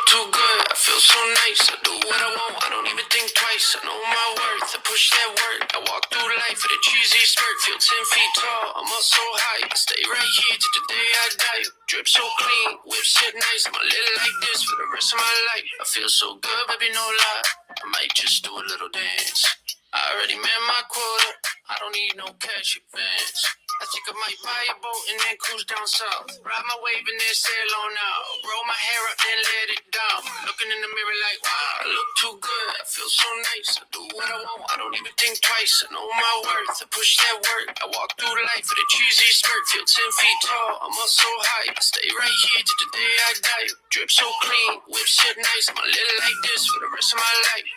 too good, I feel so nice. I do what I want, I don't even think twice. I know my worth, I push that work. I walk through life with a cheesy skirt. Feel 10 feet tall, I'm up so high. I stay right here till the day I die. Drip so clean, whip sit nice. I'ma live like this for the rest of my life. I feel so good, baby, no lie. I might just do a little dance. I already met my quota, I don't need no cash advance. I think I might buy a boat and then cruise down south. Ride my wave and then sail on out. Roll my hair up, then let it down. Looking in the mirror like, wow, I look too good. I feel so nice. I do what I want, I don't even think twice. I know my worth, I push that work. I walk through life with a cheesy skirt. Feel 10 feet tall, I'm up so high. I stay right here till the day I die. Drip so clean, whip sit nice. I'ma live like this for the rest of my life.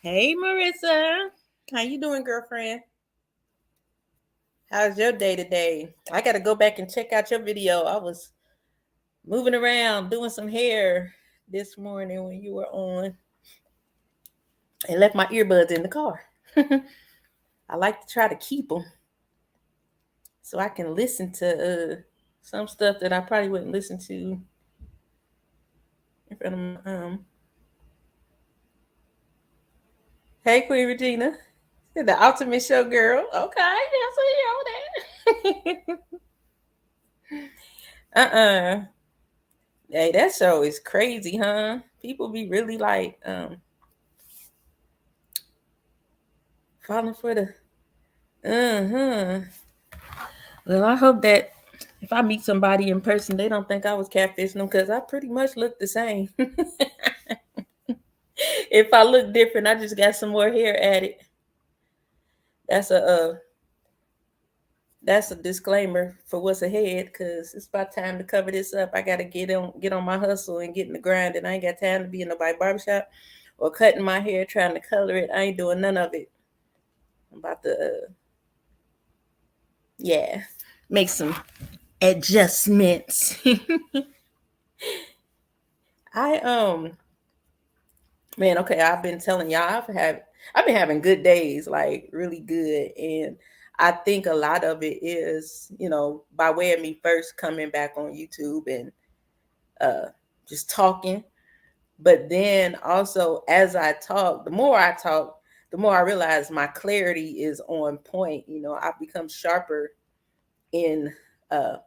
Hey, Marissa. How you doing, girlfriend? How's your day today? I got to go back and check out your video. I was moving around doing some hair this morning when you were on and left my earbuds in the car. I like to try to keep them so I can listen to some stuff that I probably wouldn't listen to in front of my Hey, Queen Regina. The ultimate show girl. Okay, that's what you that. Hey, that show is crazy, huh? People be really like falling for the Well, I hope that if I meet somebody in person, they don't think I was catfishing them because I pretty much look the same. If I look different, I just got some more hair added. That's a disclaimer for what's ahead because it's about time to cover this up. I gotta get on my hustle and get in the grind, and I ain't got time to be in nobody barbershop or cutting my hair trying to color it. I ain't doing none of it. I'm about to make some adjustments. Man, okay, I've been telling y'all I've been having good days, like really good. And I think a lot of it is, by way of me first coming back on YouTube and just talking. But then also as I talk, the more I realize my clarity is on point. I've become sharper in the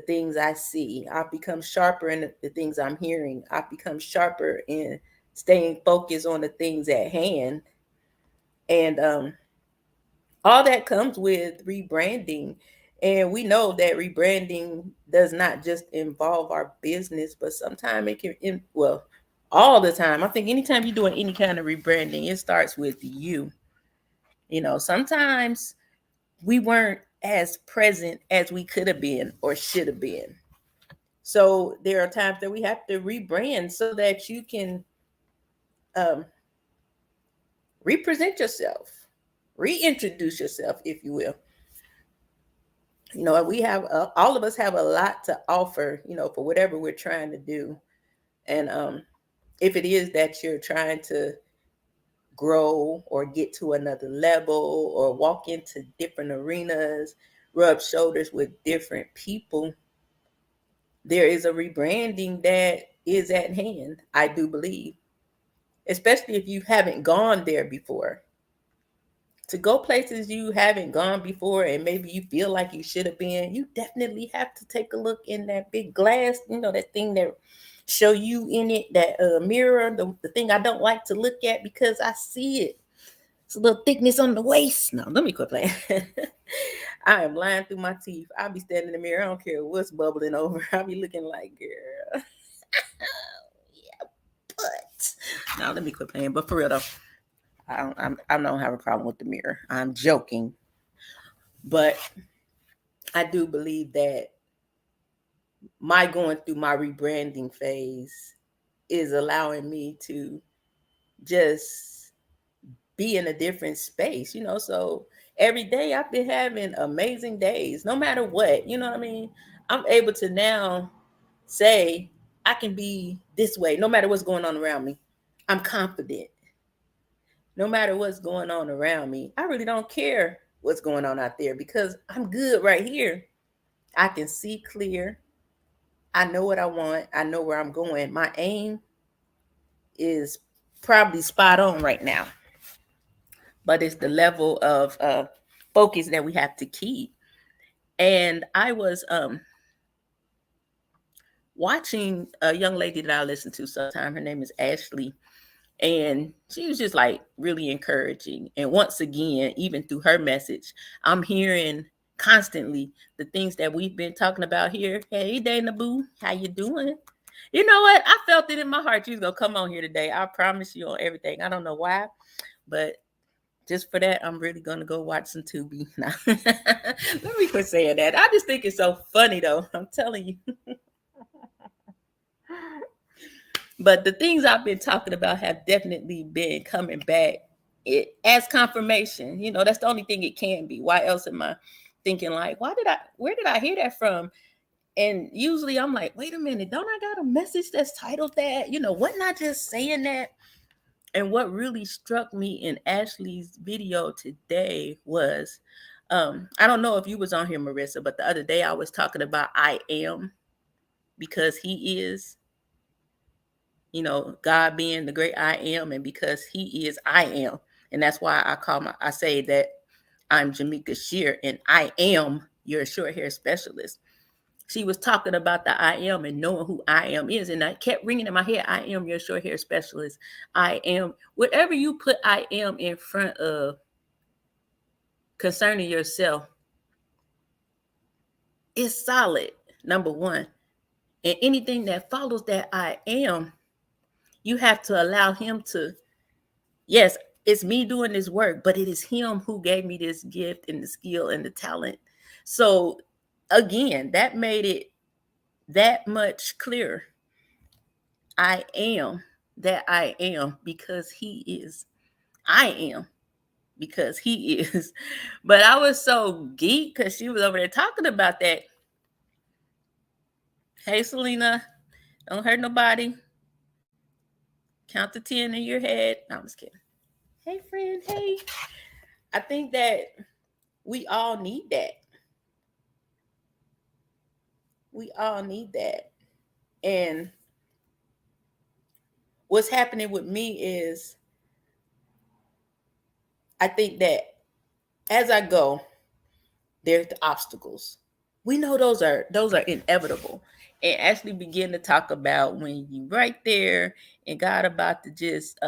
things I see. I've become sharper in the things I'm hearing. I've become sharper in staying focused on the things at hand. And all that comes with rebranding. And we know that rebranding does not just involve our business, but sometimes it can, all the time. I think anytime you're doing any kind of rebranding, it starts with you. Sometimes we weren't as present as we could have been or should have been. So there are times that we have to rebrand so that you can represent yourself, reintroduce yourself, if you will. We have all of us have a lot to offer, for whatever we're trying to do. And if it is that you're trying to grow or get to another level or walk into different arenas, rub shoulders with different people, there is a rebranding that is at hand, I do believe, especially if you haven't gone there before. To go places you haven't gone before and maybe you feel like you should have been, you definitely have to take a look in that big glass, that thing that show you in it, that mirror, the thing I don't like to look at because I see it. It's a little thickness on the waist. No, let me quit playing. I am lying through my teeth. I'll be standing in the mirror. I don't care what's bubbling over. I'll be looking like, girl. Yeah, but no, let me quit playing. But for real though, I don't have a problem with the mirror. I'm joking. But I do believe that my going through my rebranding phase is allowing me to just be in a different space, so every day I've been having amazing days, no matter what, you know what I mean? I'm able to now say I can be this way, no matter what's going on around me. I'm confident. No matter what's going on around me, I really don't care what's going on out there because I'm good right here. I can see clear. I know what I want. I know where I'm going. My aim is probably spot on right now, but it's the level of focus that we have to keep. And I was watching a young lady that I listen to sometime. Her name is Ashley. And she was just like really encouraging. And once again, even through her message, I'm hearing constantly the things that we've been talking about here. Hey, Dana Boo, how you doing? You know what? I felt it in my heart. You was gonna come on here today. I promise you on everything. I don't know why, but just for that, I'm really gonna go watch some Tubi now. Let me quit saying that. I just think it's so funny though. I'm telling you. But the things I've been talking about have definitely been coming back as confirmation. You know, that's the only thing it can be. Why else am I thinking like, where did I hear that from? And usually I'm like, wait a minute, don't I got a message that's titled that? You know, wasn't I just saying that? And what really struck me in Ashley's video today was, I don't know if you was on here, Marissa, but the other day I was talking about I am because he is. You know, God being the great I am, and because he is, I am. And that's why I say that I'm Jamaica Shear and I am your short hair specialist. She was talking about the I am and knowing who I am is. And I kept ringing in my head, I am your short hair specialist. I am, whatever you put I am in front of concerning yourself, is solid, number one. And anything that follows that I am, you have to allow him to. Yes, it's me doing this work, but it is him who gave me this gift and the skill and the talent. So again, that made it that much clearer. I am that I am because he is. I am because he is. But I was so geek because she was over there talking about that. Hey, Selena, don't hurt nobody. Count to 10 in your head. No, I'm just kidding. Hey, friend. Hey. I think that we all need that. We all need that. And what's happening with me is I think that as I go, there's the obstacles. We know those are inevitable. And actually begin to talk about when you right there and God about to just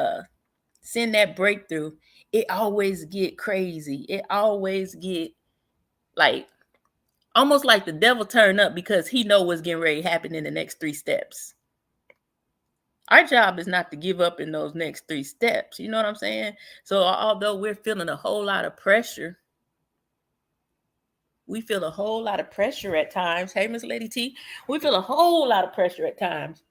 send that breakthrough, it always get crazy. It always get like almost like the devil turn up because he know what's getting ready to happen in the next 3 steps. Our job is not to give up in those next 3 steps. You know what I'm saying? So although we're feeling a whole lot of pressure, we feel a whole lot of pressure at times. Hey, Miss Lady T, we feel a whole lot of pressure at times.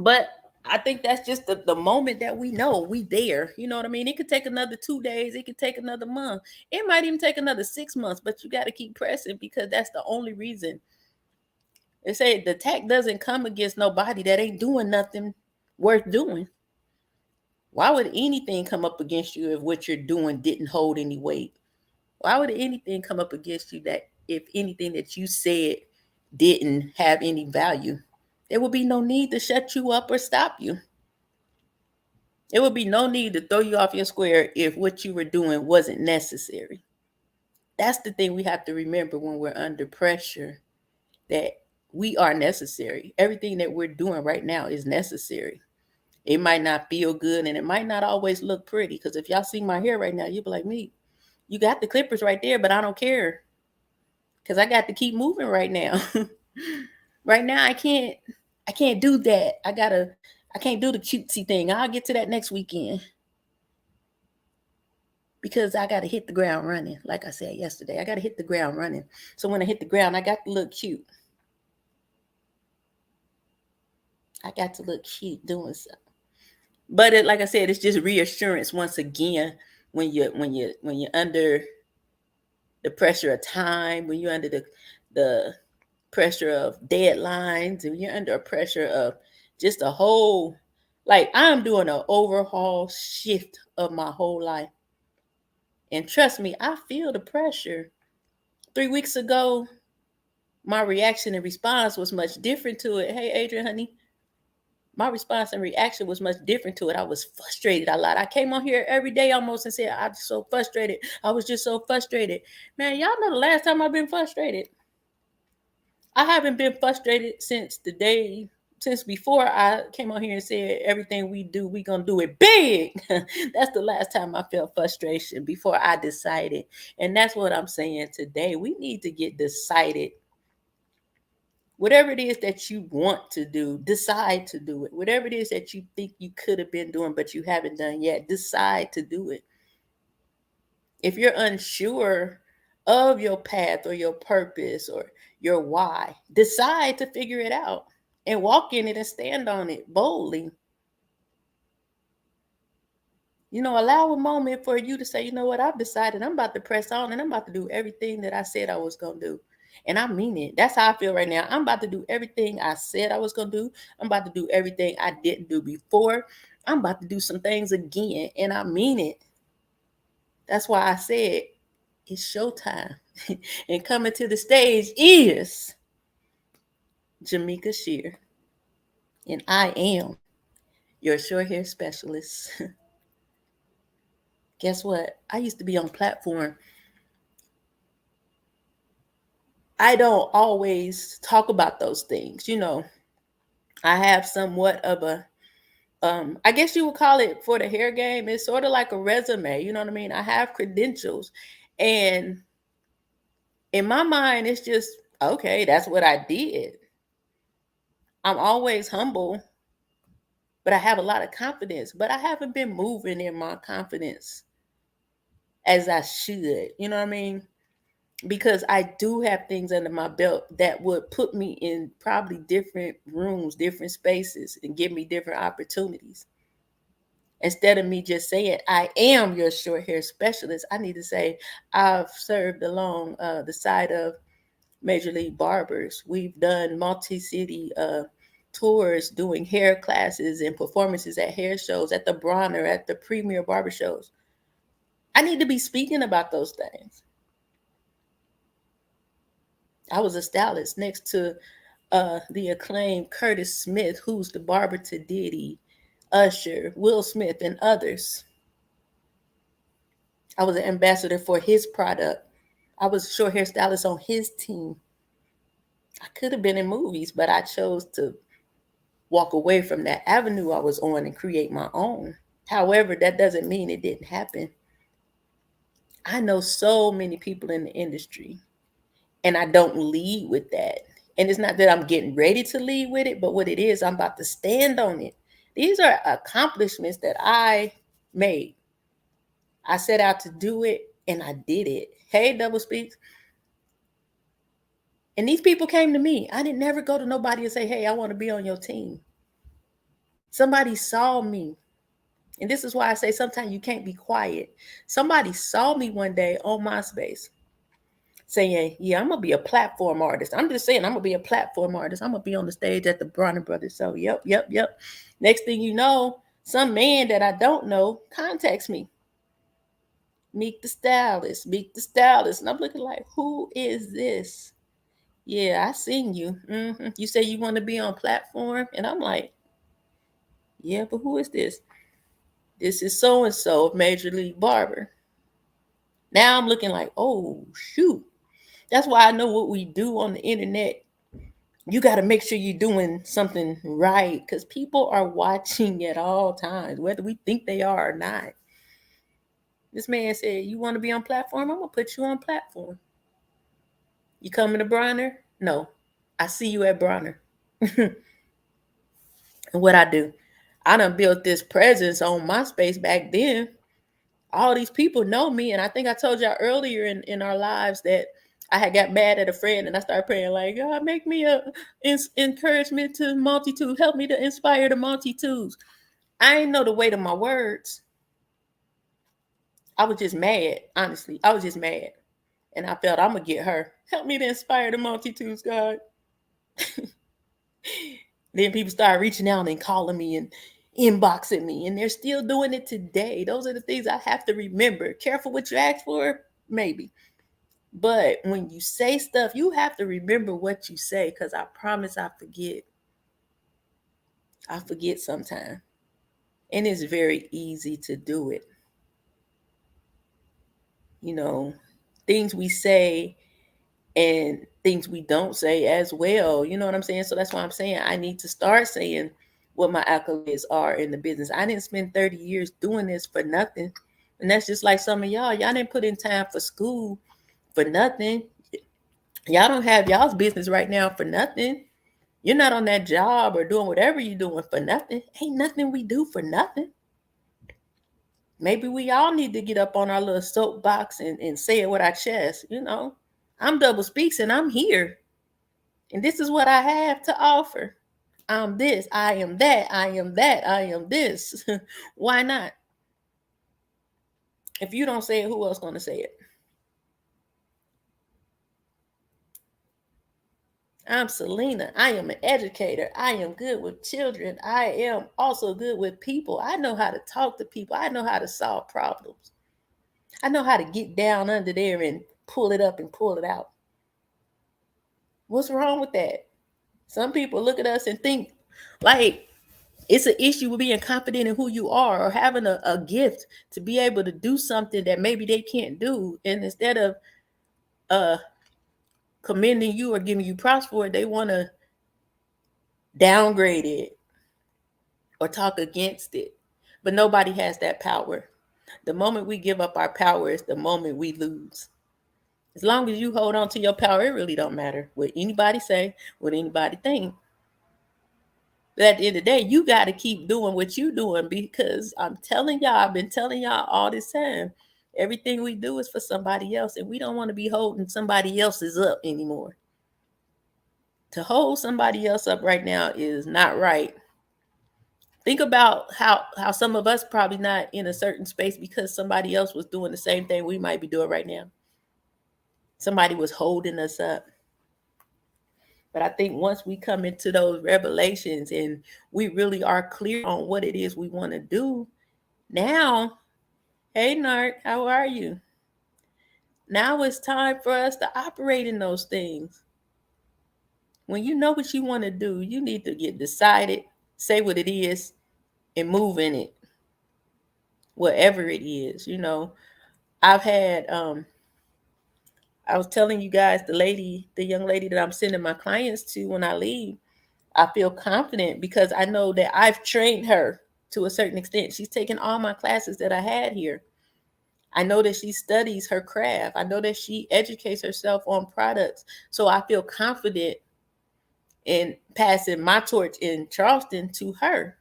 But I think that's just the moment that we know we there. You know what I mean? It could take another 2 days. It could take another month. It might even take another 6 months, but you got to keep pressing because that's the only reason. They say the attack doesn't come against nobody that ain't doing nothing worth doing. Why would anything come up against you if what you're doing didn't hold any weight? Why would anything come up against you that if anything that you said didn't have any value? There would be no need to shut you up or stop you. There would be no need to throw you off your square if what you were doing wasn't necessary. That's the thing we have to remember when we're under pressure, that we are necessary. Everything that we're doing right now is necessary. It might not feel good and it might not always look pretty. Because if y'all see my hair right now, you'll be like, me, you got the clippers right there, but I don't care. Because I got to keep moving right now. Right now, I can't do that. I can't do the cutesy thing. I'll get to that next weekend. Because I got to hit the ground running. Like I said yesterday, I got to hit the ground running. So when I hit the ground, I got to look cute. I got to look cute doing something. But like I said, it's just reassurance once again when you're under the pressure of time, when you're under the pressure of deadlines, and you're under a pressure of just a whole, like I'm doing an overhaul shift of my whole life. And trust me, I feel the pressure. 3 weeks ago, my reaction and response was much different to it. Hey, Adrian, honey. My response and reaction was much different to it. I was frustrated a lot. I came on here every day almost and said, I'm so frustrated. I was just so frustrated. Man, y'all know the last time I've been frustrated. I haven't been frustrated since before I came on here and said everything we do, we gonna do it big. That's the last time I felt frustration before I decided. And that's what I'm saying today. We need to get decided. Whatever it is that you want to do, decide to do it. Whatever it is that you think you could have been doing, but you haven't done yet, decide to do it. If you're unsure of your path or your purpose or your why, decide to figure it out and walk in it and stand on it boldly. Allow a moment for you to say, you know what, I've decided I'm about to press on and I'm about to do everything that I said I was going to do. And I mean it. That's how I feel right now. I'm about to do everything I said I was going to do. I'm about to do everything I didn't do before. I'm about to do some things again. And I mean it. That's why I said it's showtime. And coming to the stage is Jamaica Shear. And I am your short hair specialist. Guess what? I used to be on platform. I don't always talk about those things. I have somewhat of a I guess you would call it for the hair game. It's sort of like a resume. You know what I mean? I have credentials. And in my mind, it's just, okay, that's what I did. I'm always humble, but I have a lot of confidence. But I haven't been moving in my confidence as I should. You know what I mean? Because I do have things under my belt that would put me in probably different rooms, different spaces, and give me different opportunities. Instead of me just saying, I am your short hair specialist, I need to say, I've served along the side of Major League Barbers. We've done multi-city tours doing hair classes and performances at hair shows, at the Bronner, at the premier barber shows. I need to be speaking about those things. I was a stylist next to the acclaimed Curtis Smith, who's the barber to Diddy, Usher, Will Smith, and others. I was an ambassador for his product. I was a short hair stylist on his team. I could have been in movies, but I chose to walk away from that avenue I was on and create my own. However, that doesn't mean it didn't happen. I know so many people in the industry, and I don't lead with that. And it's not that I'm getting ready to lead with it, but what it is, I'm about to stand on it. These are accomplishments that I made. I set out to do it, and I did it. Hey, Double Speaks. And these people came to me. I didn't never go to nobody and say, hey, I want to be on your team. Somebody saw me. And this is why I say sometimes you can't be quiet. Somebody saw me one day on MySpace saying, yeah, I'm going to be a platform artist. I'm just saying, I'm going to be a platform artist. I'm going to be on the stage at the Bronner Brothers. So, yep. Next thing you know, some man that I don't know contacts me. Meet the stylist. And I'm looking like, who is this? Yeah, I seen you. You say you want to be on platform? And I'm like, yeah, but who is this? This is so-and-so of Major League Barber. Now I'm looking like, oh, shoot. That's why I know what we do on the internet. You got to make sure you're doing something right because people are watching at all times, whether we think they are or not. This man said, you want to be on platform? I'm going to put you on platform. You coming to Bronner? No. I see you at Bronner. And what I do, I done built this presence on MySpace back then. All these people know me. And I think I told y'all earlier in our lives that I had got mad at a friend and I started praying like, God, make me a encouragement to multitude. Help me to inspire the multitudes. I ain't know the weight of my words. I was just mad, honestly. I was just mad. And I felt I'm going to get her. Help me to inspire the multitudes, God. Then people started reaching out and calling me and inboxing me. And they're still doing it today. Those are the things I have to remember. Careful what you ask for, maybe. But when you say stuff, you have to remember what you say, because I promise I forget. I forget sometimes. And it's very easy to do it. You know, things we say and things we don't say as well. You know what I'm saying? So that's why I'm saying I need to start saying what my accolades are in the business. I didn't spend 30 years doing this for nothing. And that's just like some of y'all. Y'all didn't put in time for school for nothing. Y'all don't have y'all's business right now for nothing. You're not on that job or doing whatever you're doing for nothing. Ain't nothing we do for nothing. Maybe we all need to get up on our little soapbox and say it with our chest. I'm double speaks and I'm here. And this is what I have to offer. I'm this, I am that, I am that, I am this. Why not? If you don't say it, who else gonna say it? I'm Selena. I am an educator. I am good with children. I am also good with people. I know how to talk to people. I know how to solve problems. I know how to get down under there and pull it up and pull it out. What's wrong with that? Some people look at us and think like it's an issue with being confident in who you are or having a gift to be able to do something that maybe they can't do. And instead of uh, commending you or giving you props for it, they want to downgrade it or talk against it. But nobody has that power. The moment we give up our power is the moment we lose. As long as you hold on to your power, it really don't matter what anybody say, what anybody think. But at the end of the day, you got to keep doing what you doing, because I'm telling y'all, I've been telling y'all all this time, everything we do is for somebody else, and we don't want to be holding somebody else's up anymore. To hold somebody else up right now is not right. Think about how some of us probably not in a certain space because somebody else was doing the same thing we might be doing right now. Somebody was holding us up. But I think once we come into those revelations and we really are clear on what it is we want to do, now, hey Nark, how are you? Now it's time for us to operate in those things. When you know what you want to do, you need to get decided, say what it is, and move in it. Whatever it is, I've had I was telling you guys the young lady that I'm sending my clients to when I leave, I feel confident because I know that I've trained her to a certain extent. She's taken all my classes that I had here. I know that she studies her craft. I know that she educates herself on products. So I feel confident in passing my torch in Charleston to her.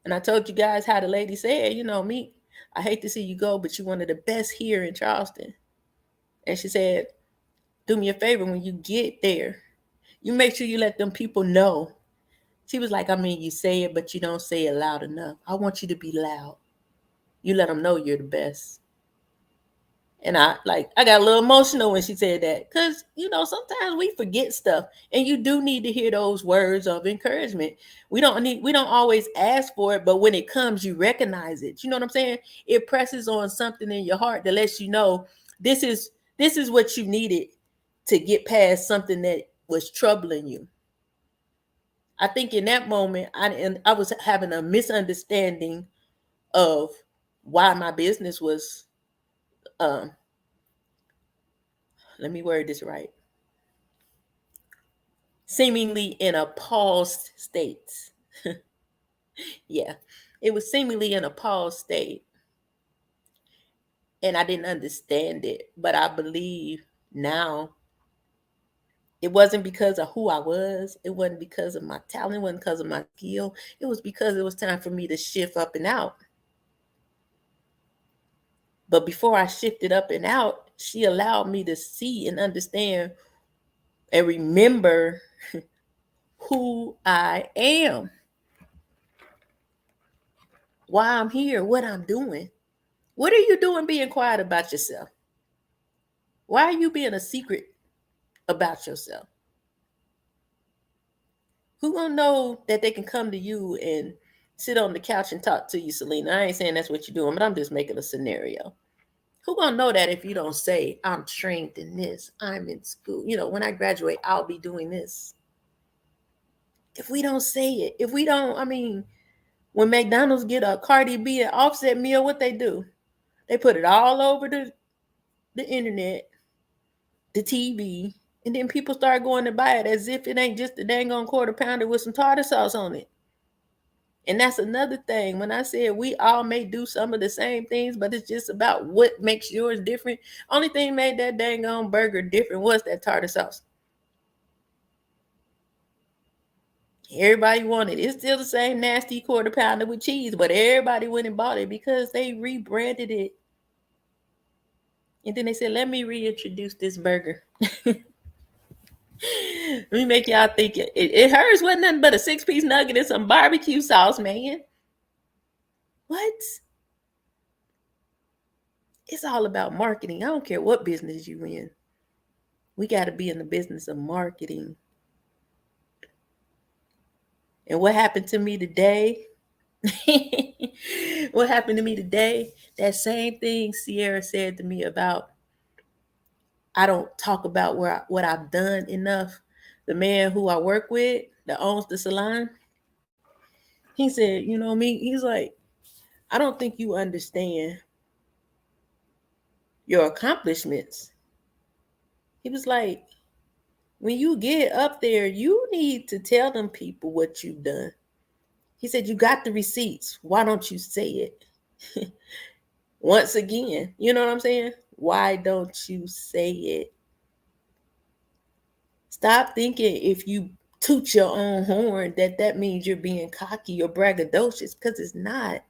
And I told you guys how the lady said, me, I hate to see you go, but you're one of the best here in Charleston. And she said, do me a favor when you get there. You make sure you let them people know. She was like, you say it, but you don't say it loud enough. I want you to be loud. You let them know you're the best. And I got a little emotional when she said that, because, sometimes we forget stuff, and you do need to hear those words of encouragement. We don't always ask for it, but when it comes, you recognize it. You know what I'm saying? It presses on something in your heart that lets you know this is what you needed to get past something that was troubling you. I think in that moment, I was having a misunderstanding of why my business was, let me word this right, seemingly in a paused state. Yeah, it was seemingly in a paused state. And I didn't understand it, but I believe now it wasn't because of who I was. It wasn't because of my talent. It wasn't because of my skill. It was because it was time for me to shift up and out. But before I shifted up and out, she allowed me to see and understand and remember who I am, why I'm here, what I'm doing. What are you doing being quiet about yourself? Why are you being a secret about yourself? Who gonna know that they can come to you and sit on the couch and talk to you, Selena? I ain't saying that's what you're doing, but I'm just making a scenario. Who gonna know that if you don't say, I'm trained in this, I'm in school, when I graduate, I'll be doing this. If we don't say it, if we don't, when McDonald's get a Cardi B and Offset meal, what they do? They put it all over the internet, the TV, and then people start going to buy it as if it ain't just a dang on quarter pounder with some tartar sauce on it. And that's another thing. When I said we all may do some of the same things, but it's just about what makes yours different. Only thing made that dang on burger different was that tartar sauce. Everybody wanted it. It's still the same nasty quarter pounder with cheese, but everybody went and bought it because they rebranded it. And then they said, let me reintroduce this burger. Let me make y'all think it hers wasn't nothing but a 6-piece nugget and some barbecue sauce, man. What? It's all about marketing. I don't care what business you in. We got to be in the business of marketing. And what happened to me today? What happened to me today? That same thing Sierra said to me about I don't talk about what I've done enough. The man who I work with that owns the salon, he said, me, he's like, I don't think you understand your accomplishments. He was like, when you get up there, you need to tell them people what you've done. He said, you got the receipts. Why don't you say it? Once again, you know what I'm saying? Why don't you say it? Stop thinking if you toot your own horn that means you're being cocky or braggadocious, because it's not.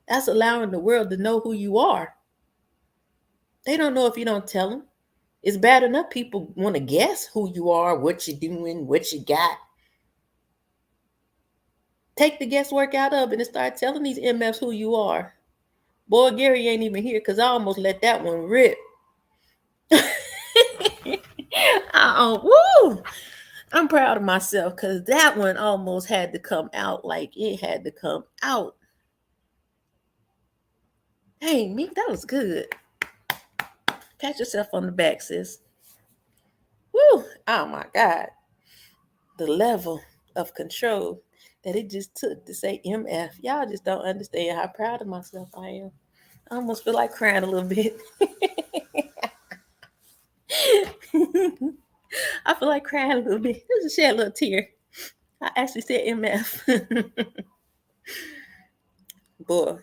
That's allowing the world to know who you are. They don't know if you don't tell them. It's bad enough people want to guess who you are, what you're doing, what you got. Take the guesswork out of it and start telling these MFs who you are. Boy, Gary ain't even here because I almost let that one rip. Woo! I'm proud of myself because that one almost had to come out like it had to come out. Hey, Meek, that was good. Pat yourself on the back, sis. Woo! Oh my God. The level of control that it just took to say MF. Y'all just don't understand how proud of myself I am. I almost feel like crying a little bit. I feel like crying a little bit. Just shed a little tear. I actually said MF. Boy,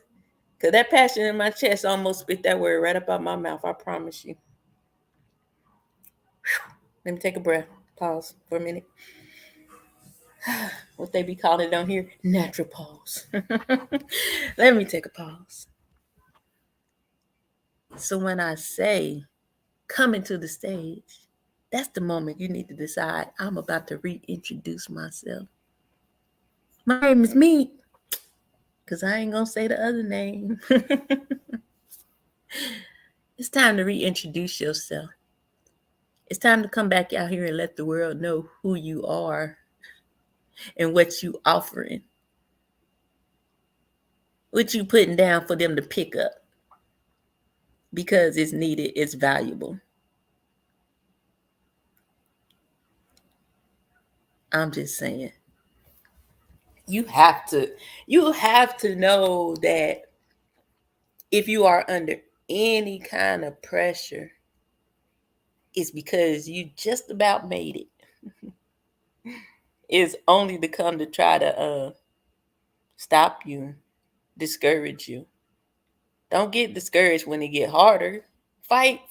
because that passion in my chest almost spit that word right up out my mouth. I promise you. Let me take a breath. Pause for a minute. What they be calling it on here? Natural pause. Let me take a pause. So when I say coming to the stage, that's the moment you need to decide I'm about to reintroduce myself. My name is Meek, because I ain't going to say the other name. It's time to reintroduce yourself. It's time to come back out here and let the world know who you are and what you offering. What you putting down for them to pick up. Because it's needed, it's valuable. I'm just saying. You have to know that if you are under any kind of pressure, it's because you just about made it. It's only to come to try to stop you, discourage you. Don't get discouraged when it get harder. Fight.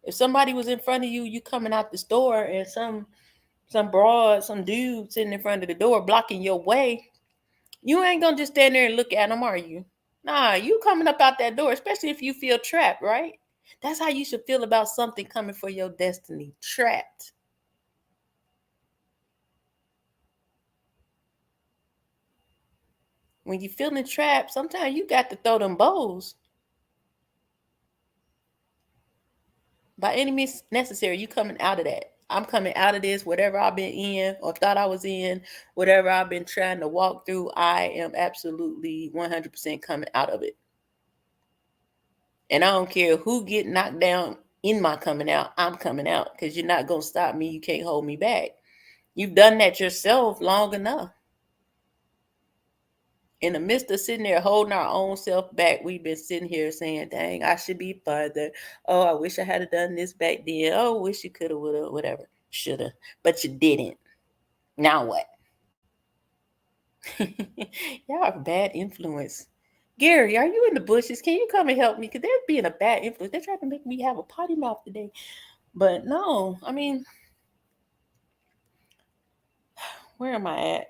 If somebody was in front of you, you coming out the store and some broad, some dude sitting in front of the door blocking your way, you ain't gonna just stand there and look at them, are you? Nah, you coming up out that door, especially if you feel trapped, right? That's how you should feel about something coming for your destiny. Trapped. When you're feeling trapped, sometimes you got to throw them bows. By any means necessary, you coming out of that. I'm coming out of this, whatever I've been in or thought I was in, whatever I've been trying to walk through, I am absolutely 100% coming out of it. And I don't care who get knocked down in my coming out, I'm coming out because you're not going to stop me. You can't hold me back. You've done that yourself long enough. In the midst of sitting there holding our own self back, we've been sitting here saying, dang, I should be further. Oh, I wish I had done this back then. Oh, wish you could have, would have, whatever. Should have. But you didn't. Now what? Y'all are a bad influence. Gary, are you in the bushes? Can you come and help me? Because they're being a bad influence. They're trying to make me have a potty mouth today. But no, I mean, where am I at?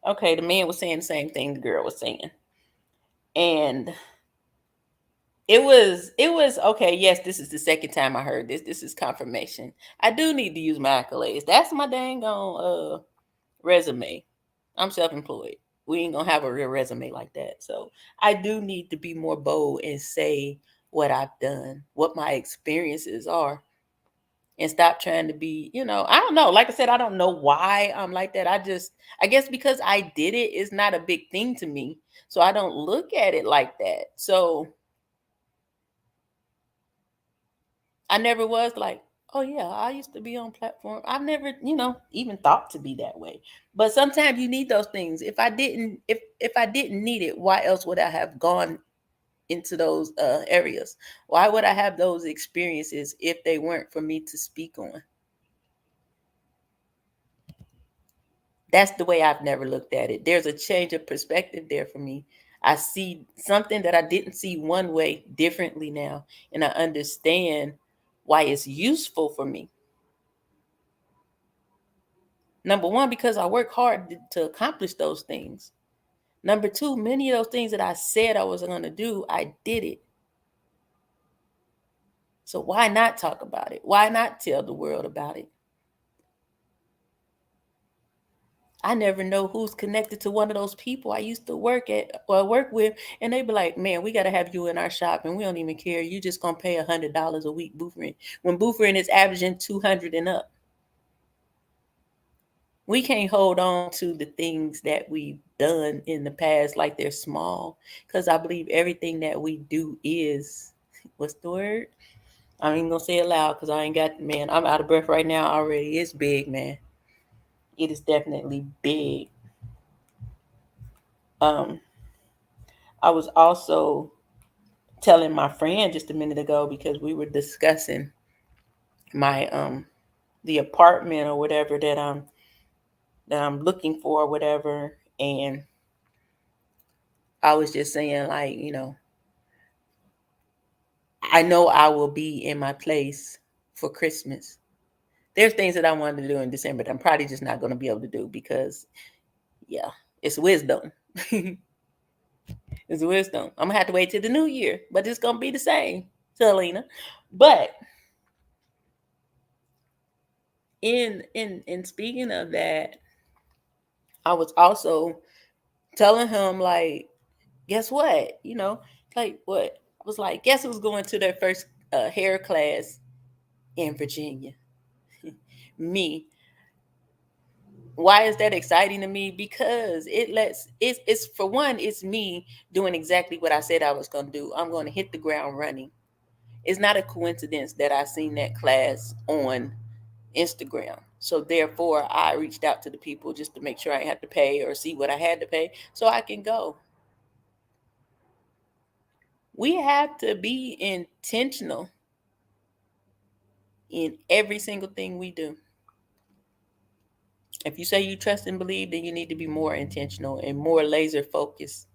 Okay, the man was saying the same thing the girl was saying. And it was okay. Yes, this is the second time I heard this. This is confirmation. I do need to use my accolades. That's my dang on resume. I'm self-employed. We ain't gonna have a real resume like that. So I do need to be more bold and say what I've done, what my experiences are, and stop trying to be, I don't know. Like I said, I don't know why I'm like that. I guess because I did it, it's not a big thing to me. So I don't look at it like that. So I never was like, oh yeah, I used to be on platform. I've never, even thought to be that way. But sometimes you need those things. If I didn't need it, why else would I have gone into those areas? Why would I have those experiences if they weren't for me to speak on? That's the way I've never looked at it. There's a change of perspective there for me. I see something that I didn't see one way differently now, and I understand why it's useful for me. Number one, because I work hard to accomplish those things. Number two, many of those things that I said I was going to do, I did it. So why not talk about it? Why not tell the world about it? I never know who's connected to one of those people I used to work with, and they be like, "Man, we got to have you in our shop, and we don't even care. You just gonna pay $100 a week booth rent when booth rent is averaging 200 and up." We can't hold on to the things that we've done in the past like they're small, because I believe everything that we do is, what's the word? I ain't gonna say it loud because I ain't got, man, I'm out of breath right now already. It's big, man. It is definitely big. Um, I was also telling my friend just a minute ago because we were discussing my the apartment or whatever that I'm looking for or whatever, and I was just saying, like, I know I will be in my place for Christmas. There's things that I wanted to do in December that I'm probably just not going to be able to do because, yeah, it's wisdom. It's wisdom. I'm gonna have to wait till the new year, but it's gonna be the same, Selena. But in speaking of that, I was also telling him, like, guess what? Like what? I was like, guess who's going to their first hair class in Virginia? Me. Why is that exciting to me? Because it's for one, it's me doing exactly what I said I was gonna do. I'm gonna hit the ground running. It's not a coincidence that I seen that class on Instagram. So therefore I reached out to the people just to make sure I had to pay or see what I had to pay so I can go. We have to be intentional in every single thing we do. If you say you trust and believe, then you need to be more intentional and more laser focused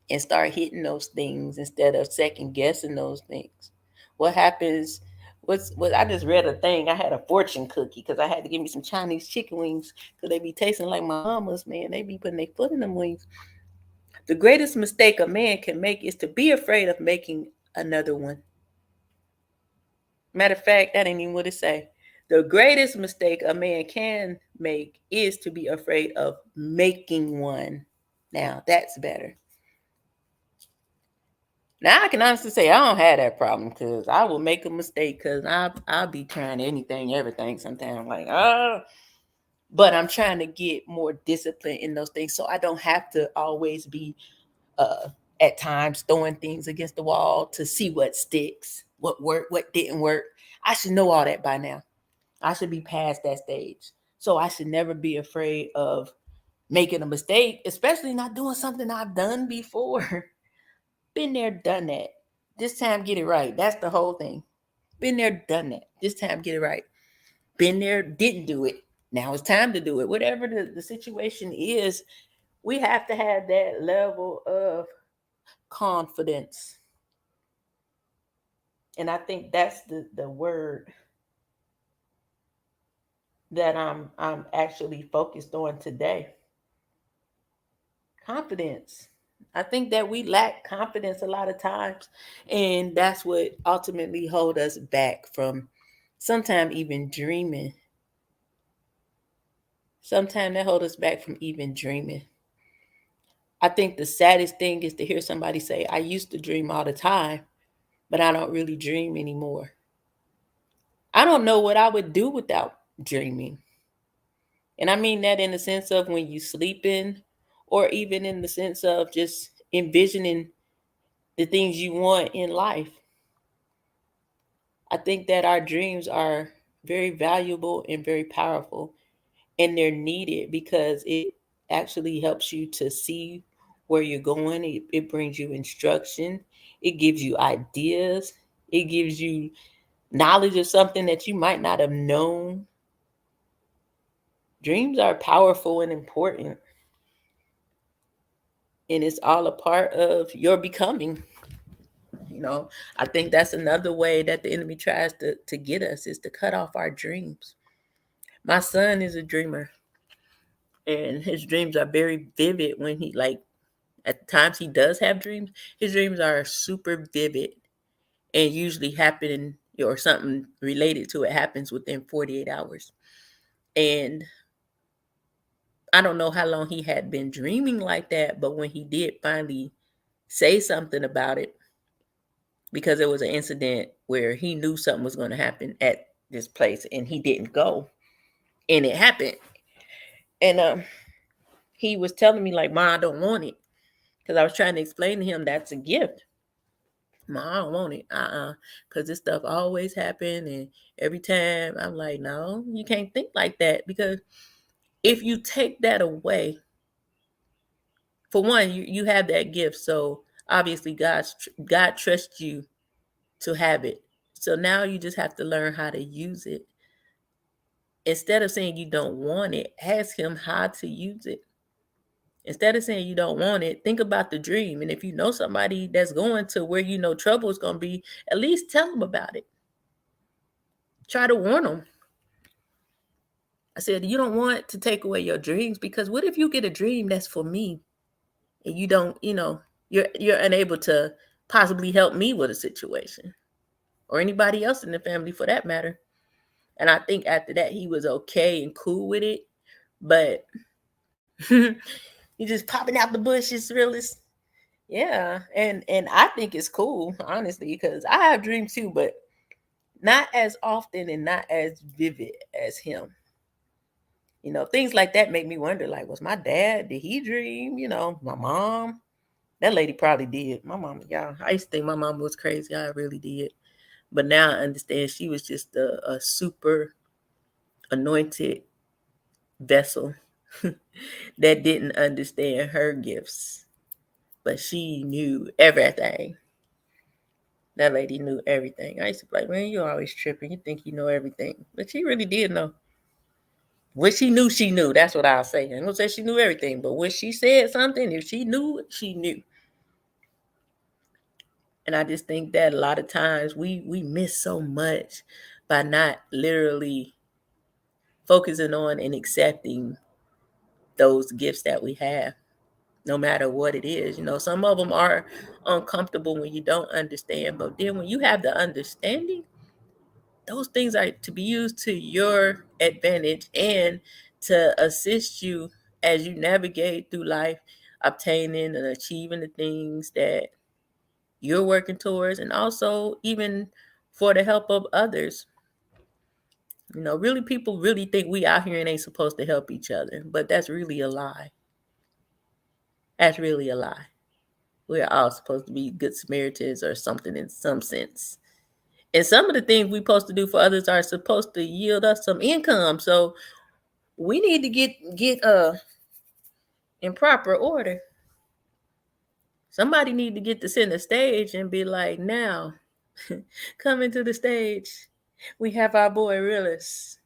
and start hitting those things instead of second guessing those things. What happens? What I just read a thing. I had a fortune cookie because I had to give me some Chinese chicken wings because they be tasting like my mama's, man. They be putting their foot in them wings. The greatest mistake a man can make is to be afraid of making another one. Matter of fact, that ain't even what it say. The greatest mistake a man can make is to be afraid of making one. Now that's better. Now I can honestly say I don't have that problem because I will make a mistake because I'll be trying anything, everything sometimes. Like, but I'm trying to get more discipline in those things so I don't have to always be uh at times throwing things against the wall to see what sticks, what worked, what didn't work. I should know all that by now. I should be past that stage. So I should never be afraid of making a mistake, especially not doing something I've done before. Been there, done that. This time, get it right. That's the whole thing. Been there, done that. This time, get it right. Been there, didn't do it. Now it's time to do it. Whatever the situation is, we have to have that level of confidence. And I think that's the word that I'm actually focused on today. Confidence. I think that we lack confidence a lot of times, and that's what ultimately hold us back from sometimes even dreaming. Sometimes that hold us back from even dreaming. I think the saddest thing is to hear somebody say, I used to dream all the time, but I don't really dream anymore. I don't know what I would do without dreaming. And I mean that in the sense of when you sleeping, or even in the sense of just envisioning the things you want in life. I think that our dreams are very valuable and very powerful, and they're needed because it actually helps you to see where you're going. It brings you instruction, it gives you ideas, it gives you knowledge of something that you might not have known. Dreams are powerful and important, and it's all a part of your becoming. You know, I think that's another way that the enemy tries to get us, is to cut off our dreams. My son is a dreamer, and his dreams are very vivid when he, like, at times he does have dreams. His dreams are super vivid and usually happen, or something related to it happens within 48 hours. And I don't know how long he had been dreaming like that, but when he did finally say something about it, because it was an incident where he knew something was going to happen at this place and he didn't go, and it happened. And he was telling me, like, Ma, I don't want it. Because I was trying to explain to him that's a gift. Ma, I don't want it. Because this stuff always happen. And every time I'm like, no, you can't think like that. Because if you take that away, for one, you have that gift. So obviously God trusts you to have it. So now you just have to learn how to use it. Instead of saying you don't want it, ask him how to use it. Instead of saying you don't want it, think about the dream. And if you know somebody that's going to where you know trouble is going to be, at least tell them about it. Try to warn them. I said, you don't want to take away your dreams, because what if you get a dream that's for me and you don't, you're unable to possibly help me with a situation, or anybody else in the family for that matter. And I think after that he was okay and cool with it. But you just popping out the bushes, realist. Yeah, and I think it's cool, honestly, because I have dreams too, but not as often and not as vivid as him. Things like that make me wonder, like, was my dad, did he dream? My mom, that lady probably did. My mom, y'all, I used to think my mom was crazy. I really did. But now I understand she was just a super anointed vessel that didn't understand her gifts, but she knew everything. That lady knew everything. I used to be like, man, you always tripping. You think you know everything. But she really did know. What she knew, she knew. That's what I'll say. I'm going to say she knew everything. But when she said something, if she knew it, she knew. And I just think that a lot of times we miss so much by not literally focusing on and accepting those gifts that we have, no matter what it is. Some of them are uncomfortable when you don't understand. But then when you have the understanding, those things are to be used to your advantage and to assist you as you navigate through life, obtaining and achieving the things that you're working towards, and also even for the help of others. Really, people really think we out here and ain't supposed to help each other, but that's really a lie. That's really a lie. We're all supposed to be good Samaritans or something in some sense. And some of the things we're supposed to do for others are supposed to yield us some income. So we need to get in proper order. Somebody need to get to center stage and be like, now, coming to the stage, we have our boy Realist.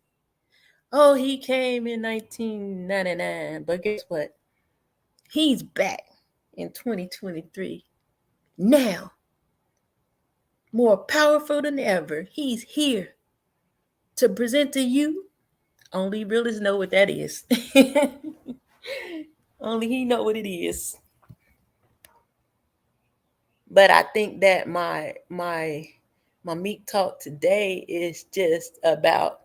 Oh, he came in 1999, but guess what? He's back in 2023. Now, more powerful than ever, he's here to present to you. Only realists know what that is. Only he know what it is. But I think that my meat talk today is just about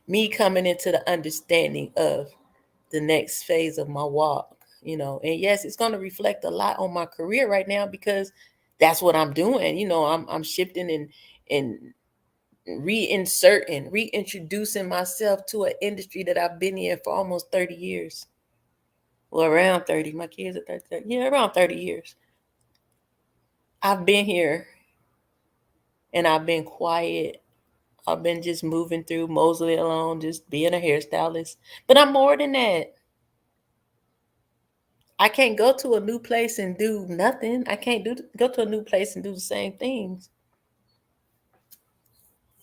me coming into the understanding of the next phase of my walk, and yes, it's going to reflect a lot on my career right now because that's what I'm doing. I'm shifting and reintroducing myself to an industry that I've been in for almost 30 years. Well, around 30. My kids are 30. Yeah, around 30 years. I've been here and I've been quiet. I've been just moving through mostly alone, just being a hairstylist. But I'm more than that. I can't go to a new place and do nothing. I can't go to a new place and do the same things.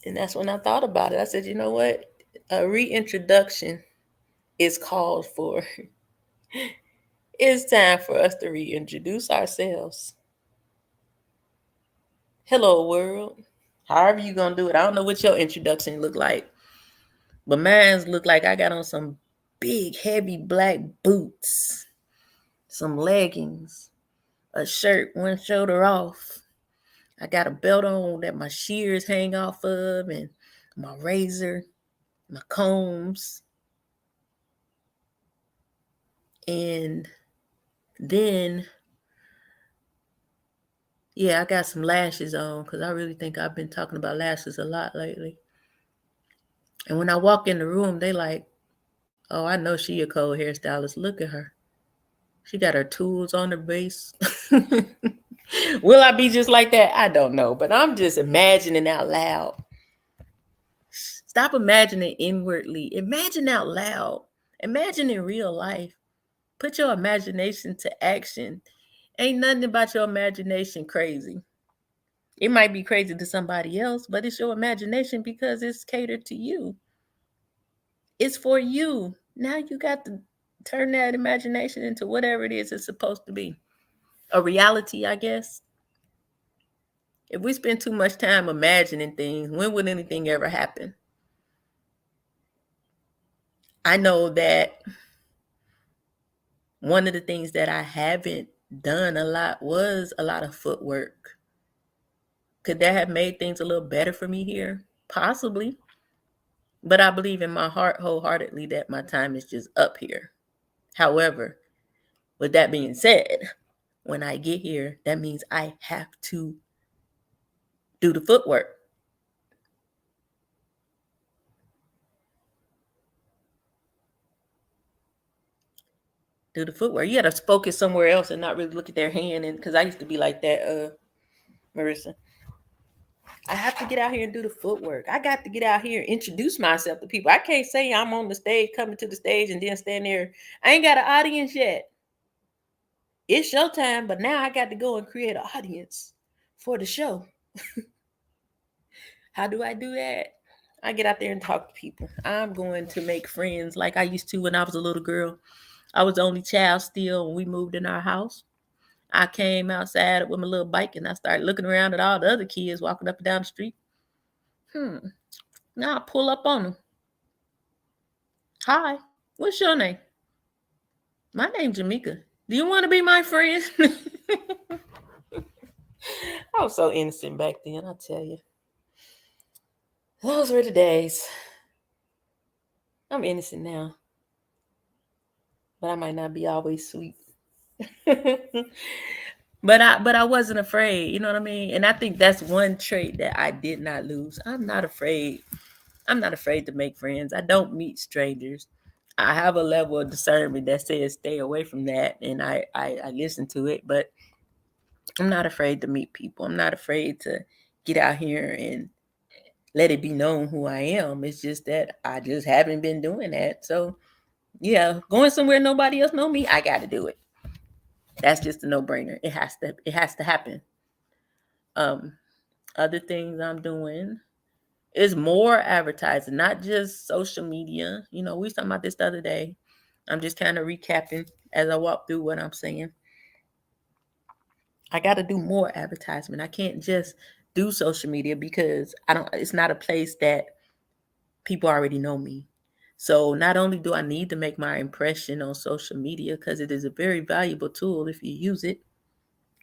And that's when I thought about it. I said, you know what? A reintroduction is called for. It's time for us to reintroduce ourselves. Hello, world. However you gonna do it. I don't know what your introduction look like, but mine's look like I got on some big, heavy black boots, some leggings, a shirt, one shoulder off. I got a belt on that my shears hang off of, and my razor, my combs. And then, yeah, I got some lashes on because I really think I've been talking about lashes a lot lately. And when I walk in the room, they like, oh, I know she a cold hairstylist. Look at her. She got her tools on her base. Will I be just like that? I don't know, but I'm just imagining out loud. Stop imagining inwardly. Imagine out loud. Imagine in real life. Put your imagination to action. Ain't nothing about your imagination crazy. It might be crazy to somebody else, but it's your imagination because it's catered to you. It's for you. Now you got to turn that imagination into whatever it is it's supposed to be. A reality, I guess. If we spend too much time imagining things, when would anything ever happen? I know that one of the things that I haven't done a lot was a lot of footwork. Could that have made things a little better for me here? Possibly. But I believe in my heart wholeheartedly that my time is just up here. However, with that being said, when I get here, that means I have to do the footwork. Do the footwork. You got to focus somewhere else and not really look at their hand. And because I used to be like that, Marissa. I have to get out here and do the footwork. I got to get out here and introduce myself to people. I can't say I'm on the stage, coming to the stage, and then stand there. I ain't got an audience yet. It's showtime, but now I got to go and create an audience for the show. How do I do that? I get out there and talk to people. I'm going to make friends like I used to when I was a little girl. I was the only child still when we moved in our house. I came outside with my little bike and I started looking around at all the other kids walking up and down the street. Now I pull up on them. Hi, what's your name? My name's Jamaica. Do you want to be my friend? I was so innocent back then, I tell you. Those were the days. I'm innocent now, but I might not be always sweet. but I wasn't afraid, you know what I mean? And I think that's one trait that I did not lose. I'm not afraid. I'm not afraid to make friends. I don't meet strangers. I have a level of discernment that says stay away from that, and I listen to it, but I'm not afraid to meet people. I'm not afraid to get out here and let it be known who I am. It's just that I just haven't been doing that. So yeah, going somewhere nobody else know me, I got to do it. That's just a no-brainer. It has to happen. Um, Other things I'm doing is more advertising, not just social media. We was talking about this the other day. I'm just kind of recapping as I walk through what I'm saying. I got to do more advertisement. I can't just do social media because I don't. It's not a place that people already know me. So not only do I need to make my impression on social media because it is a very valuable tool if you use it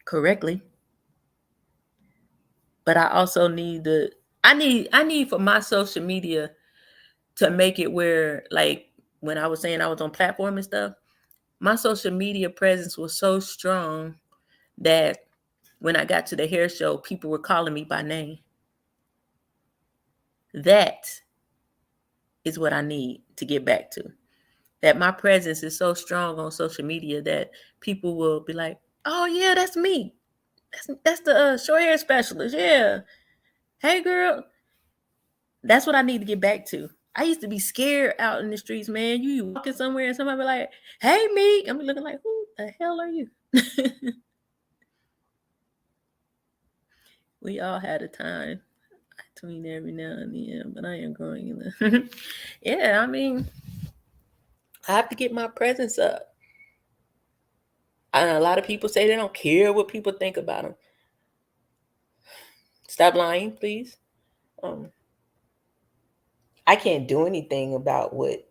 correctly, but I also need to. I need for my social media to make it where, like, when I was saying I was on platform and stuff, my social media presence was so strong that when I got to the hair show, people were calling me by name. That is what I need to get back to. That my presence is so strong on social media that people will be like, "Oh yeah, that's me. That's the short hair specialist. Yeah, hey girl." That's what I need to get back to. I used to be scared out in the streets, man. You walking somewhere and somebody be like, "Hey, me," I'm looking like, "Who the hell are you?" We all had a time between every now and then, but I am growing. Yeah, I mean, I have to get my presence up. And a lot of people say they don't care what people think about them. Stop lying, please. Um, I can't do anything about what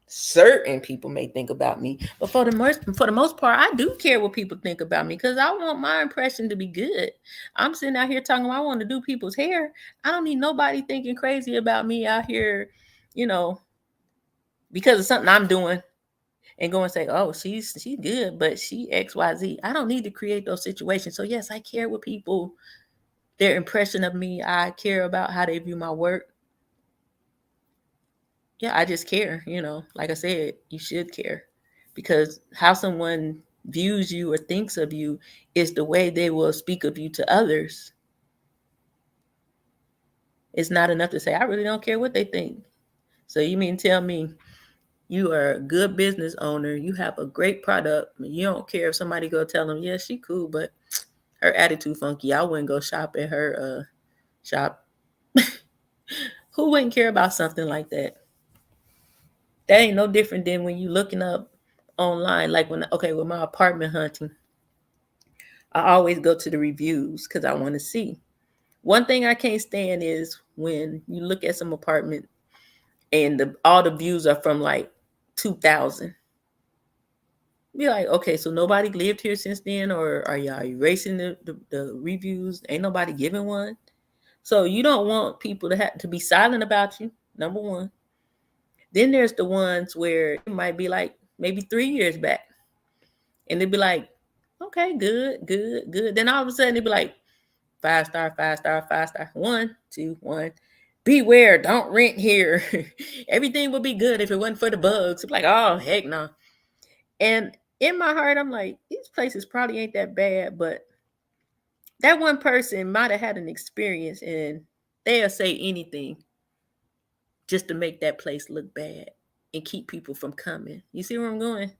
certain people may think about me, but for the most part, I do care what people think about me because I want my impression to be good. I'm sitting out here talking I want to do people's hair. I don't need nobody thinking crazy about me out here, you know, because of something I'm doing and go and say, "Oh, she's good, but she XYZ." I don't need to create those situations. So yes, I care what people their impression of me. I care about how they view my work. Yeah, I just care. Like I said, you should care because how someone views you or thinks of you is the way they will speak of you to others. It's not enough to say, I really don't care what they think. So you mean tell me you are a good business owner, you have a great product, you don't care if somebody go tell them, yeah, she cool, but her attitude funky. I wouldn't go shop at her shop. Who wouldn't care about something like that? That ain't no different than when you looking up online, like with my apartment hunting, I always go to the reviews because I want to see. One thing I can't stand is when you look at some apartment and all the views are from like 2000. Be like, okay, so nobody lived here since then, or are y'all erasing the reviews? Ain't nobody giving one. So you don't want people to have to be silent about you. Number one. Then there's the ones where it might be like maybe 3 years back, and they'd be like, okay, good, good, good. Then all of a sudden it'd be like 5 star, 5 star, 5 star, 1, 2, 1. Beware, don't rent here. Everything would be good if it wasn't for the bugs. It's like, oh heck no. And in my heart, I'm like, these places probably ain't that bad, but that one person might have had an experience and they'll say anything just to make that place look bad and keep people from coming. You see where I'm going?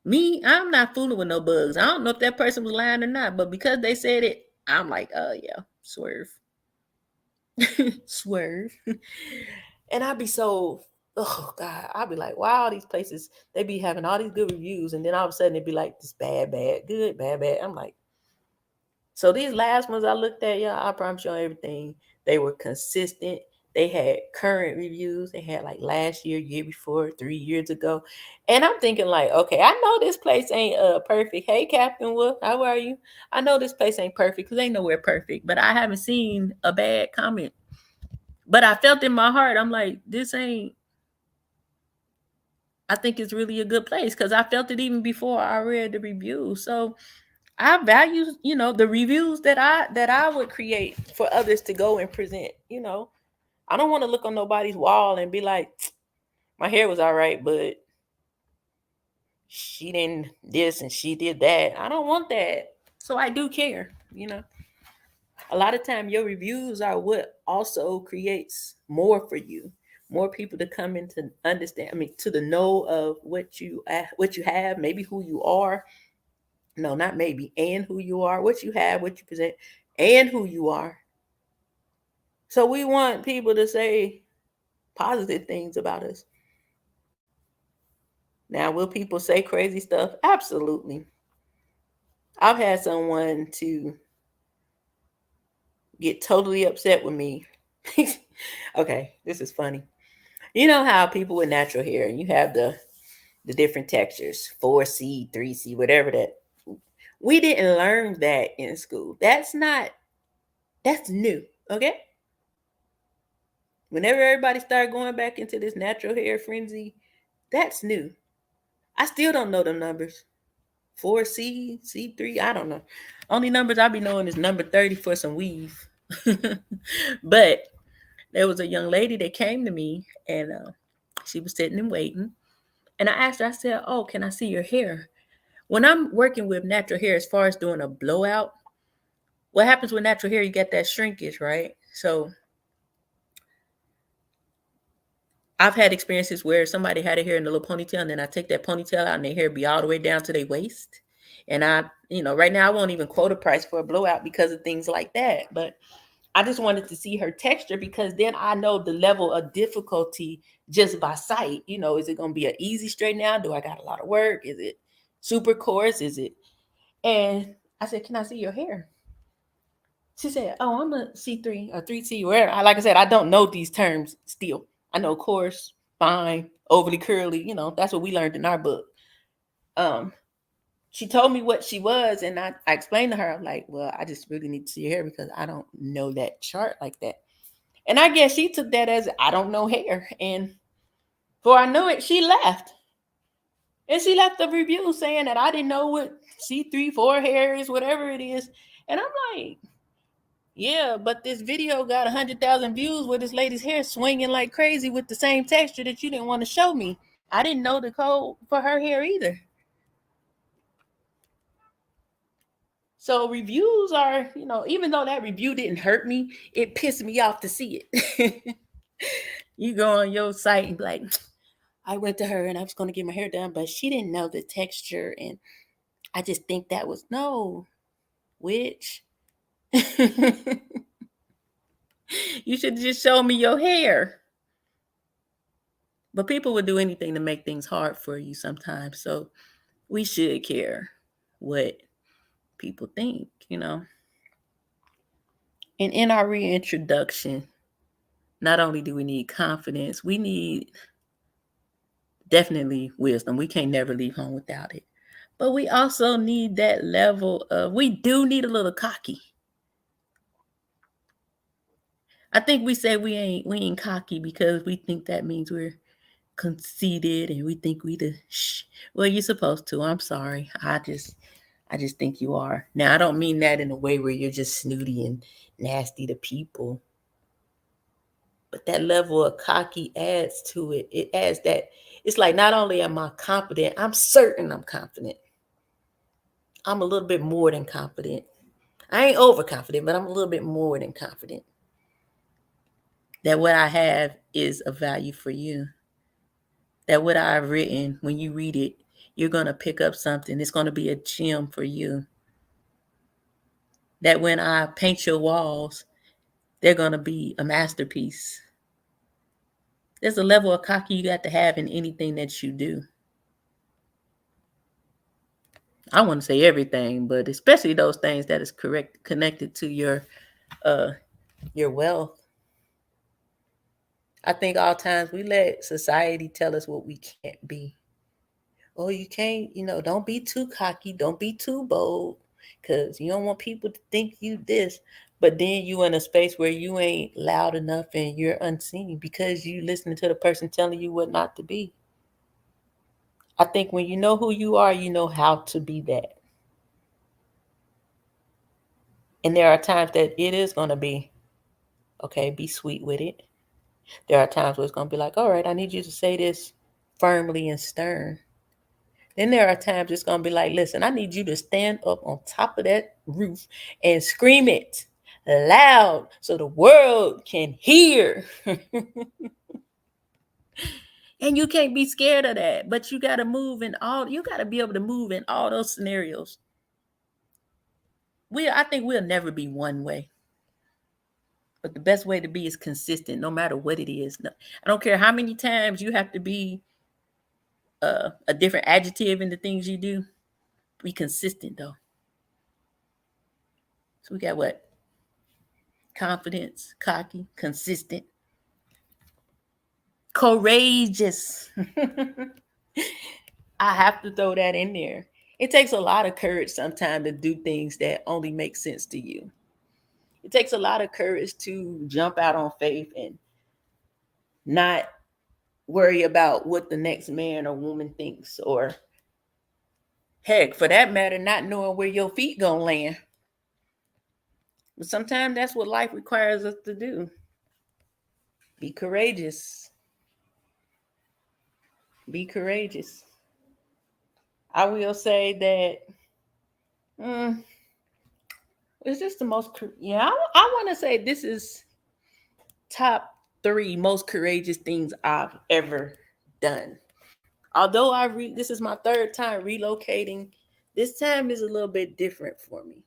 Me, I'm not fooling with no bugs. I don't know if that person was lying or not, but because they said it, I'm like, oh yeah, swerve. Swerve. And I'd be so, oh God, I'd be like, wow, these places, they be having all these good reviews. And then all of a sudden it'd be like this bad, bad, good, bad, bad. I'm like, so these last ones I looked at, yeah, I promise you everything. They were consistent. They had current reviews. They had like last year, year before, 3 years ago. And I'm thinking like, okay, I know this place ain't perfect. Hey, Captain Wolf, how are you? I know this place ain't perfect because ain't nowhere perfect, but I haven't seen a bad comment. But I felt in my heart, I'm like, this ain't, I think it's really a good place because I felt it even before I read the review. So I value, the reviews that I would create for others to go and present. I don't want to look on nobody's wall and be like, My hair was all right, but she didn't this and she did that. I don't want that. So I do care, you know. A lot of time your reviews are what also creates more for you. More people to come in to understand, I mean, to the know of what you have, maybe who you are. No, not maybe, and who you are, what you have, what you present, and who you are. So we want people to say positive things about us. Now, will people say crazy stuff? Absolutely. I've had someone to get totally upset with me. Okay, this is funny. You know how people with natural hair, you have the different textures, 4C, 3C, whatever that. We didn't learn that in school. That's new, okay? Whenever everybody started going back into this natural hair frenzy, that's new. I still don't know them numbers. 4C, C3, I don't know. Only numbers I be knowing is number 30 for some weave. But there was a young lady that came to me and she was sitting and waiting. And I asked her, I said, "Oh, can I see your hair?" When I'm working with natural hair, as far as doing a blowout, what happens with natural hair, you get that shrinkage, right? So I've had experiences where somebody had a hair in a little ponytail, and then I take that ponytail out, and their hair be all the way down to their waist. And right now I won't even quote a price for a blowout because of things like that. But I just wanted to see her texture because then I know the level of difficulty just by sight. Is it going to be an easy straighten out? Do I got a lot of work? Is it super coarse? Is it? And I said, "Can I see your hair?" She said, "Oh, I'm a C3 or 3C, wherever." Like I said, I don't know these terms still. I know coarse, fine, overly curly. That's what we learned in our book. Um, she told me what she was, and I explained to her, I'm like, "Well, I just really need to see your hair because I don't know that chart like that." And I guess she took that as I don't know hair. And before I knew it, she left. And she left a review saying that I didn't know what C3, 4 hair is, whatever it is. And I'm like, yeah, but this video got 100,000 views with this lady's hair swinging like crazy with the same texture that you didn't want to show me. I didn't know the code for her hair either. So reviews are, even though that review didn't hurt me, it pissed me off to see it. You go on your site and be like, "I went to her and I was going to get my hair done, but she didn't know the texture. And I just think that was no, witch." You should just show me your hair. But people would do anything to make things hard for you sometimes. So we should care what people think. And in our reintroduction, not only do we need confidence, we need definitely wisdom. We can't never leave home without it. But we also need that level of, we do need a little cocky. I think we say we ain't cocky because we think that means we're conceited and we think we the well, you're supposed to. I'm sorry. I just think you are. Now I don't mean that in a way where you're just snooty and nasty to people. But that level of cocky adds to it. It adds that it's like not only am I confident, I'm certain I'm confident. I'm a little bit more than confident. I ain't overconfident, but I'm a little bit more than confident that what I have is of value for you. That what I've written, when you read it, you're going to pick up something. It's going to be a gem for you. That when I paint your walls, they're going to be a masterpiece. There's a level of cocky you got to have in anything that you do. I want to say everything, but especially those things that is connected to your wealth. I think all times we let society tell us what we can't be. Oh, you can't, don't be too cocky, don't be too bold, because you don't want people to think you this. But then you in a space where you ain't loud enough and you're unseen because you listening to the person telling you what not to be. I think when you know who you are, you know how to be that. And there are times that it is going to be, okay, be sweet with it. There are times where it's going to be like, all right, I need you to say this firmly and stern. Then there are times it's going to be like, listen, I need you to stand up on top of that roof and scream it loud so the world can hear. And you can't be scared of that, but you got to you got to be able to move in all those scenarios. I think we'll never be one way. But the best way to be is consistent, no matter what it is. I don't care how many times you have to be a different adjective in the things you do. Be consistent, though. So we got what? Confidence, cocky, consistent, courageous. I have to throw that in there. It takes a lot of courage sometimes to do things that only make sense to you. It takes a lot of courage to jump out on faith and not worry about what the next man or woman thinks, or heck, for that matter, not knowing where your feet gonna land. But sometimes that's what life requires us to do. Be courageous. Be courageous. I will say that is this the most? Yeah, I want to say this is top 3 most courageous things I've ever done. Although this is my 3rd time relocating, this time is a little bit different for me.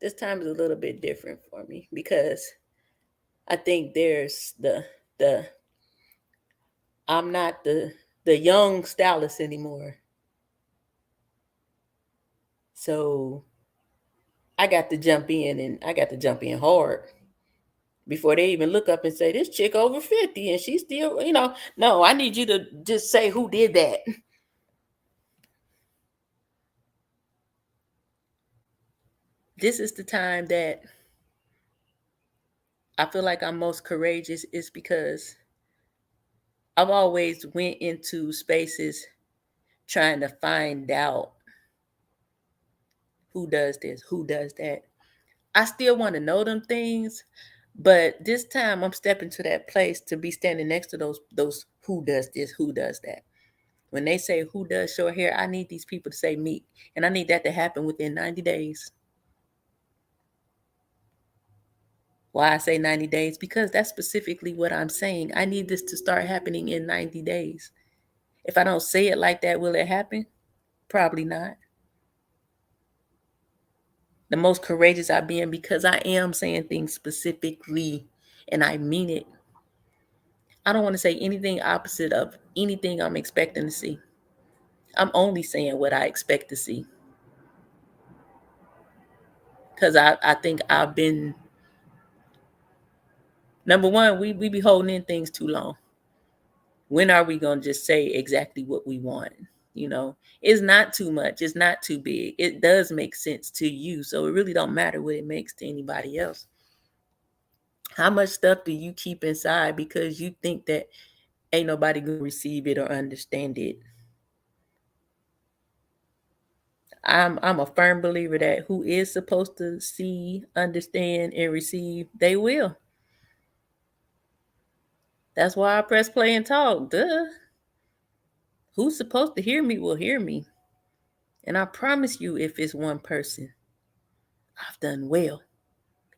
This time is a little bit different for me because I think there's the I'm not the young stylist anymore. So I got to jump in, and I got to jump in hard before they even look up and say, this chick over 50 and she's still, no, I need you to just say who did that. This is the time that I feel like I'm most courageous, is because I've always went into spaces trying to find out who does this, who does that. I still want to know them things, but this time I'm stepping to that place to be standing next to those who does this, who does that. When they say who does short hair, I need these people to say me, and I need that to happen within 90 days. Why I say 90 days? Because that's specifically what I'm saying. I need this to start happening in 90 days. If I don't say it like that, will it happen? Probably not. The most courageous I've been because I am saying things specifically and I mean it. I don't want to say anything opposite of anything I'm expecting to see. I'm only saying what I expect to see. Because I think I've been, number one, we be holding in things too long. When are we going to just say exactly what we want? It's not too much. It's not too big. It does make sense to you. So it really don't matter what it makes to anybody else. How much stuff do you keep inside because you think that ain't nobody going to receive it or understand it? I'm a firm believer that who is supposed to see, understand, and receive, they will. That's why I press play and talk. Duh. Who's supposed to hear me will hear me. And I promise you, if it's one person, I've done well.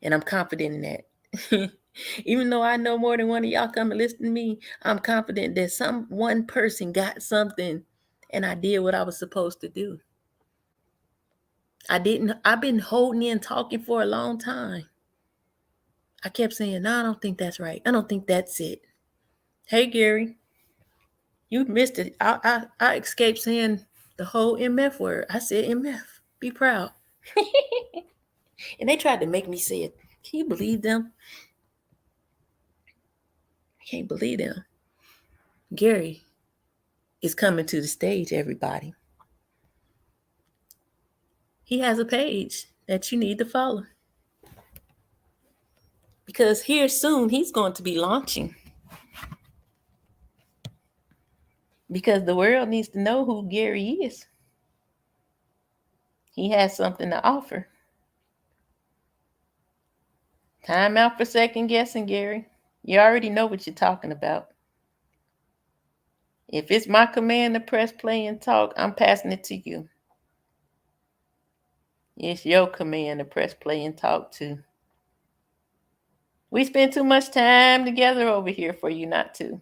And I'm confident in that. Even though I know more than one of y'all come and listen to me, I'm confident that one person got something and I did what I was supposed to do. I've been holding in talking for a long time. I kept saying, no, I don't think that's right. I don't think that's it. Hey, Gary, you missed it. I escaped saying the whole MF word. I said MF. Be proud. And they tried to make me say it. Can you believe them? I can't believe them. Gary is coming to the stage, everybody. He has a page that you need to follow. Because here soon he's going to be launching. Because the world needs to know who Gary is. He has something to offer. Time out for second guessing, Gary. You already know what you're talking about. If it's my command to press play and talk, I'm passing it to you. It's your command to press play and talk too. We spend too much time together over here for you not to.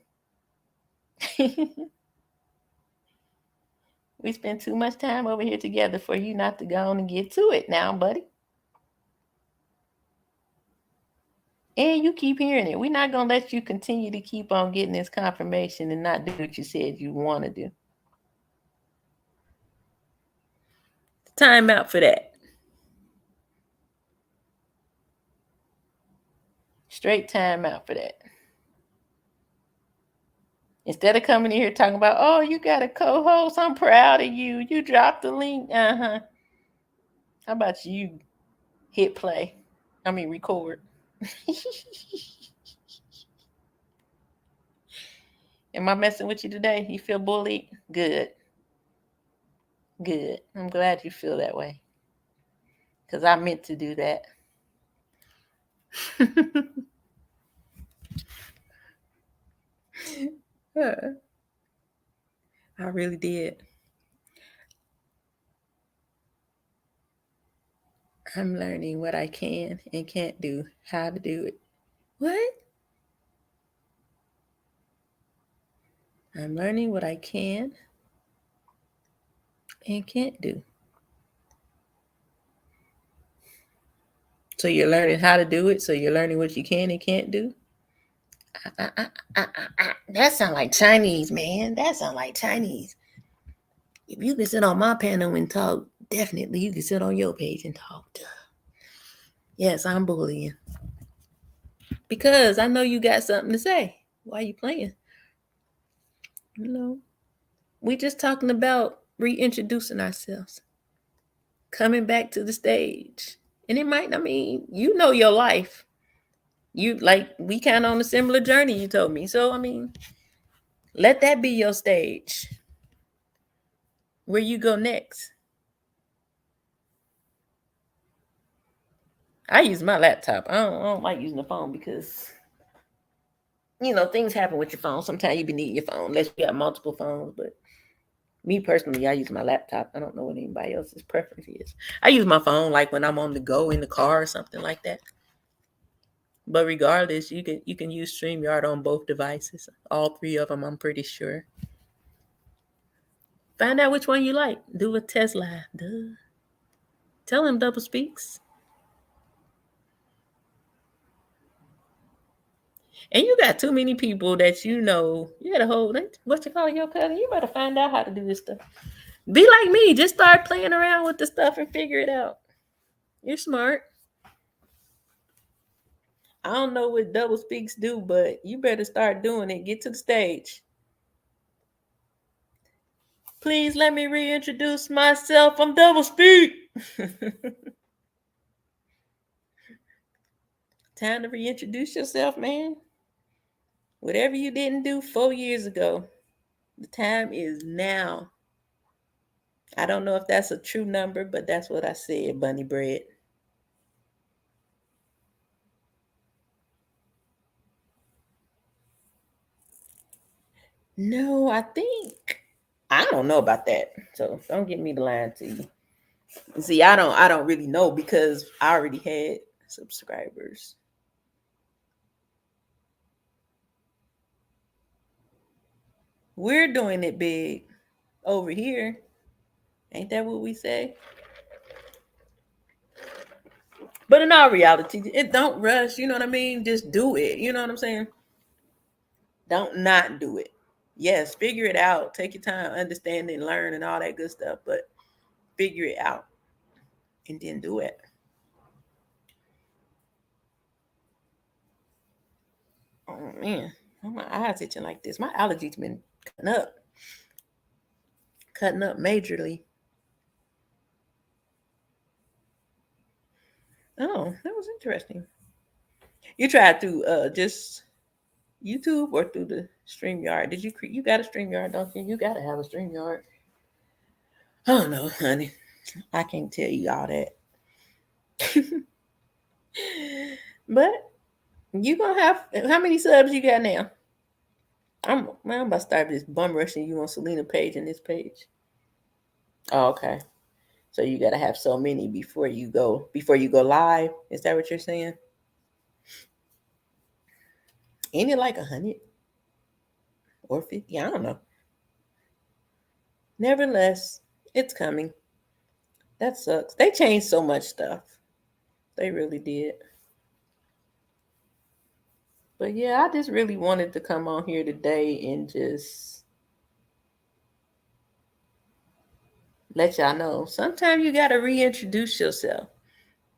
We spend too much time over here together for you not to go on and get to it now, buddy. And you keep hearing it. We're not going to let you continue to keep on getting this confirmation and not do what you said you want to do. Time out for that. Straight time out for that. Instead of coming in here talking about, oh, you got a co-host, I'm proud of you. You dropped the link. How about you hit play? Record. Am I messing with you today? You feel bullied? Good. Good. I'm glad you feel that way. Because I meant to do that. I really did. I'm learning what I can and can't do, how to do it. What? I'm learning what I can and can't do. So you're learning how to do it. So you're learning what you can and can't do. That sounds like Chinese, man. That sounds like Chinese. If you can sit on my panel and talk, definitely you can sit on your page and talk. Yes, I'm bullying. Because I know you got something to say. Why are you playing? We just talking about reintroducing ourselves. Coming back to the stage. And it might, you know your life. We kind of on a similar journey, you told me. So, let that be your stage. Where you go next. I use my laptop. I don't like using the phone because, things happen with your phone. Sometimes you be needing your phone unless you got multiple phones. But me personally, I use my laptop. I don't know what anybody else's preference is. I use my phone like when I'm on the go in the car or something like that. But regardless, you can use StreamYard on both devices. All three of them, I'm pretty sure. Find out which one you like. Do a test live. Duh. Tell them double speaks. And you got too many people that you got a whole, what you call your cousin? You better find out how to do this stuff. Be like me. Just start playing around with the stuff and figure it out. You're smart. I don't know what double speaks do, but you better start doing it. Get to the stage. Please let me reintroduce myself. I'm double speak. Time to reintroduce yourself, man. Whatever you didn't do 4 years ago, the time is now. I don't know if that's a true number, but that's what I said, Bunny Bread. No, I don't know about that. So don't get me to lie to you. See, I don't really know because I already had subscribers. We're doing it big over here. Ain't that what we say? But in all reality, it don't rush. You know what I mean? Just do it. You know what I'm saying? Don't not do it. Yes, figure it out. Take your time, understand and learn and all that good stuff. But figure it out and then do it. Oh man, why my eyes itching like this? My allergies been cutting up majorly. Oh, that was interesting. You tried through just YouTube or through the StreamYard? Did you got a StreamYard, don't you? You gotta have a StreamYard. I don't know, honey. I can't tell you all that. But You gonna have how many subs you got now? I'm about to start this bum rushing you on Selena page and this page. Oh, okay. So you gotta have so many before you go live. Is that what you're saying? Ain't it like 100 or 50? I don't know. Nevertheless, it's coming. That sucks. They changed so much stuff. They really did. But yeah, I just really wanted to come on here today and just let y'all know. Sometimes you gotta reintroduce yourself.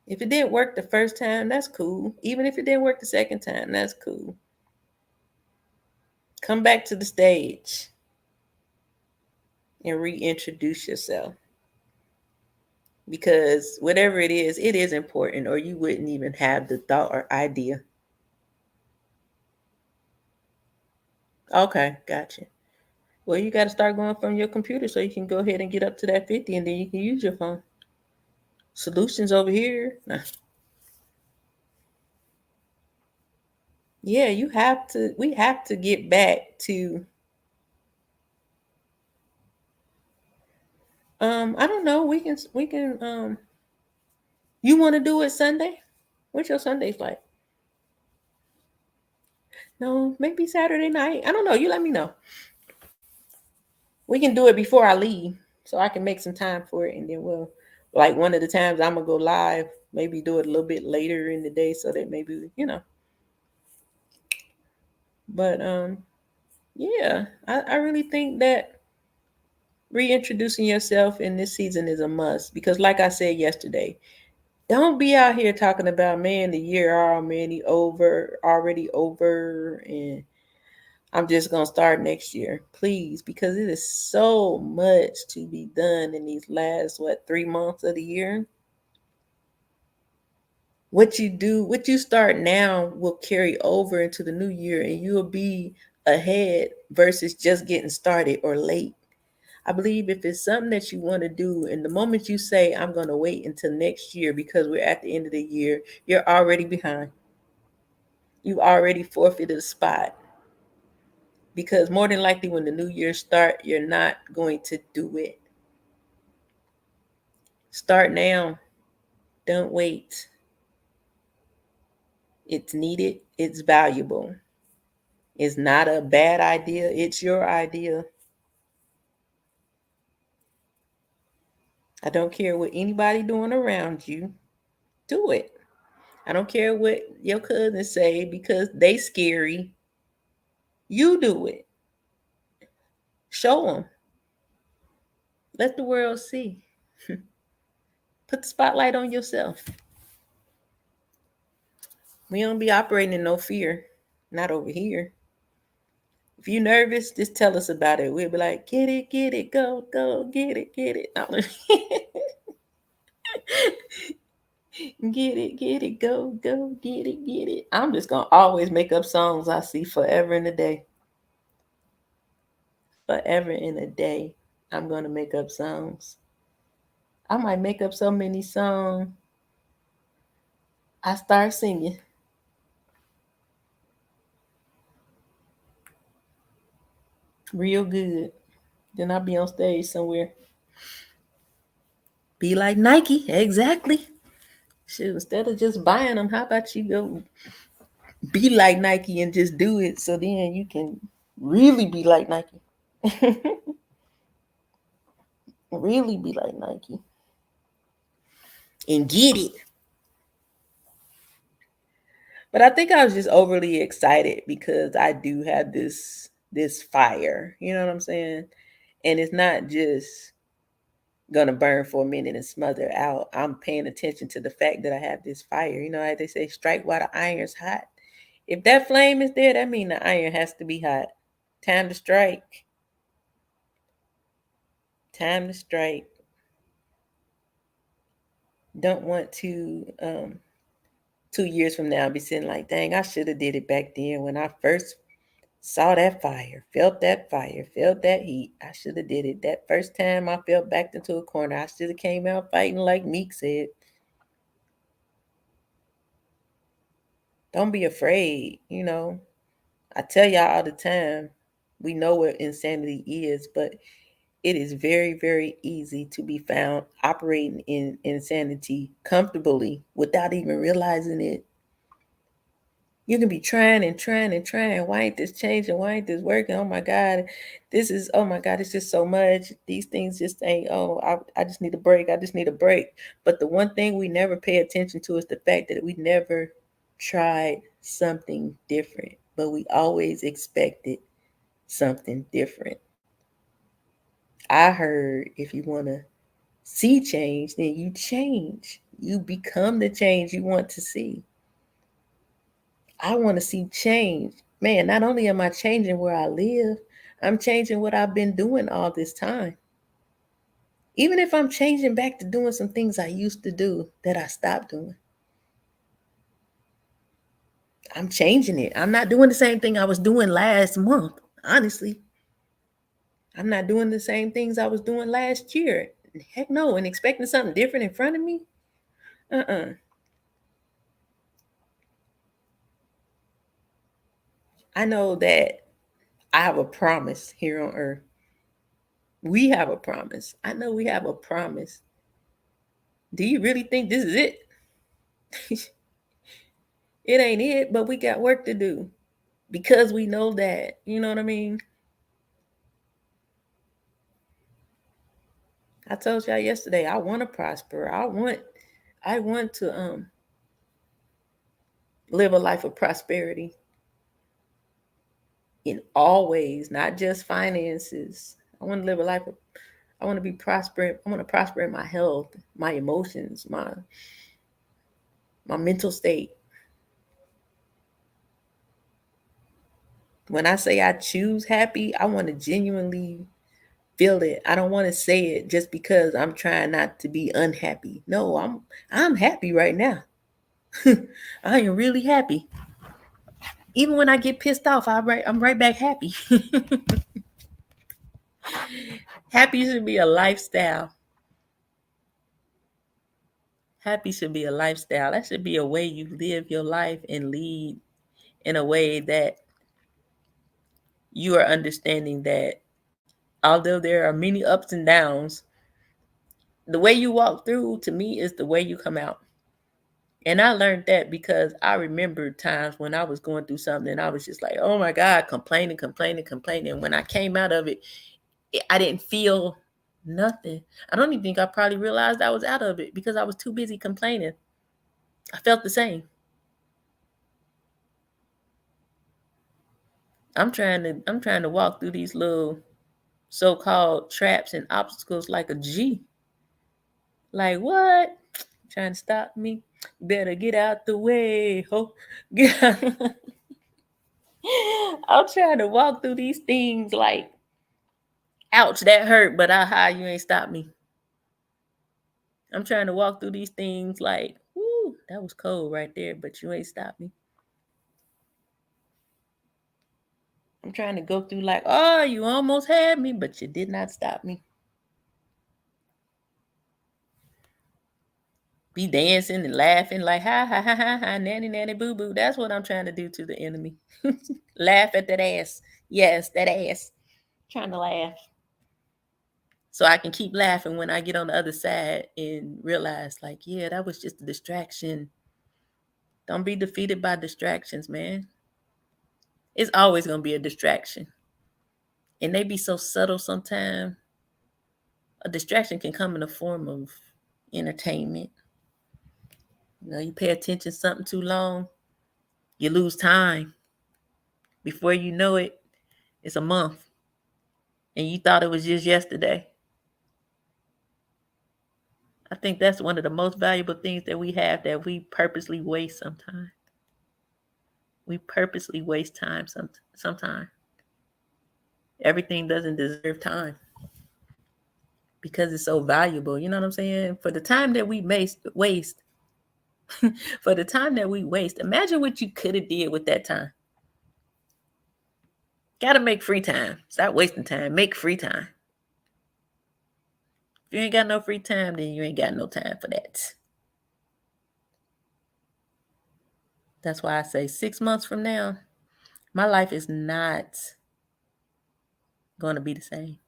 If it didn't work the first time, that's cool. Even if it didn't work the second time, that's cool. Come back to the stage and reintroduce yourself. Because whatever it is important, or you wouldn't even have the thought or idea. Okay, gotcha. Well, you got to start going from your computer so you can go ahead and get up to that 50 and then you can use your phone. Solutions over here. Nah. Yeah, we have to get back to I don't know, we can you want to do it Sunday? What's your Sundays like? No, maybe Saturday night. I don't know. You let me know. We can do it before I leave so I can make some time for it and then we'll like one of the times I'm gonna go live, maybe do it a little bit later in the day so that maybe. But yeah, I really think that reintroducing yourself in this season is a must because like I said yesterday, don't be out here talking about man the year already over and I'm just gonna start next year, please, because it is so much to be done in these last 3 months of the year. What you start now will carry over into the new year, and you'll be ahead versus just getting started or late. I believe if it's something that you want to do, and the moment you say, I'm going to wait until next year because we're at the end of the year, you're already behind. You've already forfeited a spot because more than likely when the new year start, you're not going to do it. Start now. Don't wait. It's needed. It's valuable. It's not a bad idea. It's your idea. I don't care what anybody doing around you. Do it. I don't care what your cousins say because they scary. You do it. Show them. Let the world see. Put the spotlight on yourself. We don't be operating in no fear. Not over here. If you nervous, just tell us about it. We'll be like, get it, go, go, get it. Get it, go, go, get it. I'm just gonna always make up songs I see forever and a day. Forever and a day. I'm gonna make up songs. I might make up so many songs. I start singing real good. Then I'll be on stage somewhere. Be like Nike, exactly. Shoot, instead of just buying them, how about you go be like Nike and just do it so then you can really be like Nike. Really be like Nike and get it. But I think I was just overly excited because I do have this fire. You know what I'm saying? And it's not just gonna burn for a minute and smother out. I'm paying attention to the fact that I have this fire. You know how they say strike while the iron's hot. If that flame is there, that means the iron has to be hot. Time to strike. Time to strike. Don't want to 2 years from now be sitting like, dang, I should have did it back then when I first saw that fire, felt that heat. I should have did it. That first time I felt backed into a corner, I should have came out fighting like Meek said. Don't be afraid. I tell y'all all the time, we know what insanity is, but it is very, very easy to be found operating in insanity comfortably without even realizing it. You can be trying and trying and trying. Why ain't this changing? Why ain't this working? Oh my God. Oh my God, it's just so much. These things just ain't, I just need a break. I just need a break. But the one thing we never pay attention to is the fact that we never tried something different, but we always expected something different. I heard if you want to see change, then you change. You become the change you want to see. I want to see change. Man, not only am I changing where I live, I'm changing what I've been doing all this time. Even if I'm changing back to doing some things I used to do that I stopped doing, I'm changing it. I'm not doing the same thing I was doing last month, honestly. I'm not doing the same things I was doing last year. Heck no, and expecting something different in front of me? I know that I have a promise here on earth. We have a promise. I know we have a promise. Do you really think this is it? It ain't it, but we got work to do because we know that. You know what I mean? I told y'all yesterday, I want to prosper. I want to live a life of prosperity in all ways, not just finances. I want to live a life of I want to be prosperous. I want to prosper in my health, my emotions, my mental state. When I say I choose happy, I want to genuinely feel it. I don't want to say it just because I'm trying not to be unhappy. No, I'm happy right now. I am really happy. Even when I get pissed off, I'm right back happy. Happy should be a lifestyle. Happy should be a lifestyle. That should be a way you live your life and lead in a way that you are understanding that although there are many ups and downs, the way you walk through to me is the way you come out. And I learned that because I remember times when I was going through something and I was just like, oh my God, complaining, complaining, complaining. And when I came out of it, I didn't feel nothing. I don't even think I probably realized I was out of it because I was too busy complaining. I felt the same. I'm trying to walk through these little so-called traps and obstacles like a G. Like what? Trying to stop me? Better get out the way, ho. Get out. I'm trying to walk through these things like, ouch, that hurt, but aha, you ain't stop me. I'm trying to walk through these things like, whoo, that was cold right there, but you ain't stop me. I'm trying to go through like, oh, you almost had me, but you did not stop me. Be dancing and laughing like, ha, ha, ha, ha, ha, nanny, nanny, boo, boo. That's what I'm trying to do to the enemy. Laugh at that ass. Yes, that ass. Trying to laugh. So I can keep laughing when I get on the other side and realize, like, yeah, that was just a distraction. Don't be defeated by distractions, man. It's always going to be a distraction. And they be so subtle sometimes. A distraction can come in the form of entertainment. You pay attention to something too long, you lose time. Before you know it, it's a month. And you thought it was just yesterday. I think that's one of the most valuable things that we have that we purposely waste sometimes. We purposely waste time sometimes. Everything doesn't deserve time because it's so valuable. You know what I'm saying? For the time that we waste, for the time that we waste, imagine what you could have did with that time. Gotta make free time. Stop wasting time. Make free time. If you ain't got no free time, then you ain't got no time for that. That's why I say 6 months from now, my life is not going to be the same.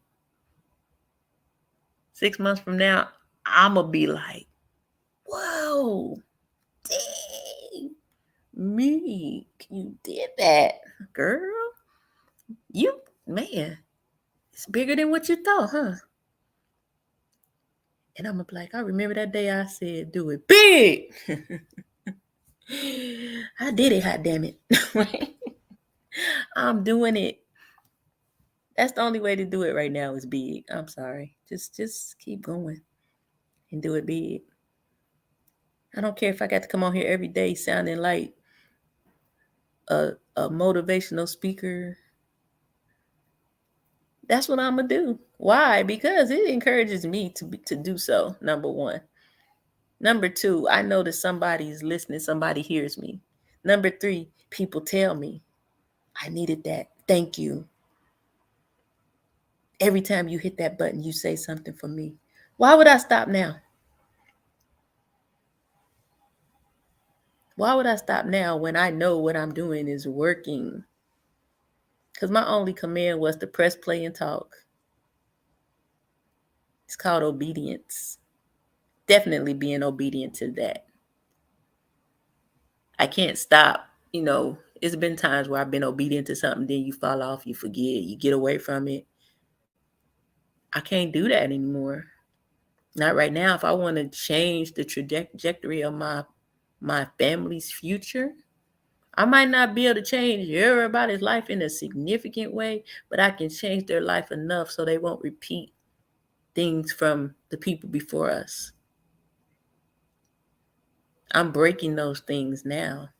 6 months from now, I'm going to be like, whoa, dang, me, you did that, girl. You, man, it's bigger than what you thought, huh? And I'm going to be like, I remember that day I said, do it big. I did it, hot damn it. I'm doing it. That's the only way to do it right now is big. I'm sorry. Just keep going and do it big. I don't care if I got to come on here every day sounding like a motivational speaker. That's what I'm gonna do. Why? Because it encourages me to do so. Number one. Number two, I know that somebody is listening. Somebody hears me. Number three, people tell me, I needed that. Thank you. Every time you hit that button, you say something for me. Why would I stop now? Why would I stop now when I know what I'm doing is working? Because my only command was to press play and talk. It's called obedience. Definitely being obedient to that. I can't stop. It's been times where I've been obedient to something, then you fall off, you forget, you get away from it. I can't do that anymore. Not right now. If I want to change the trajectory of my family's future, I might not be able to change everybody's life in a significant way, but I can change their life enough so they won't repeat things from the people before us. I'm breaking those things now.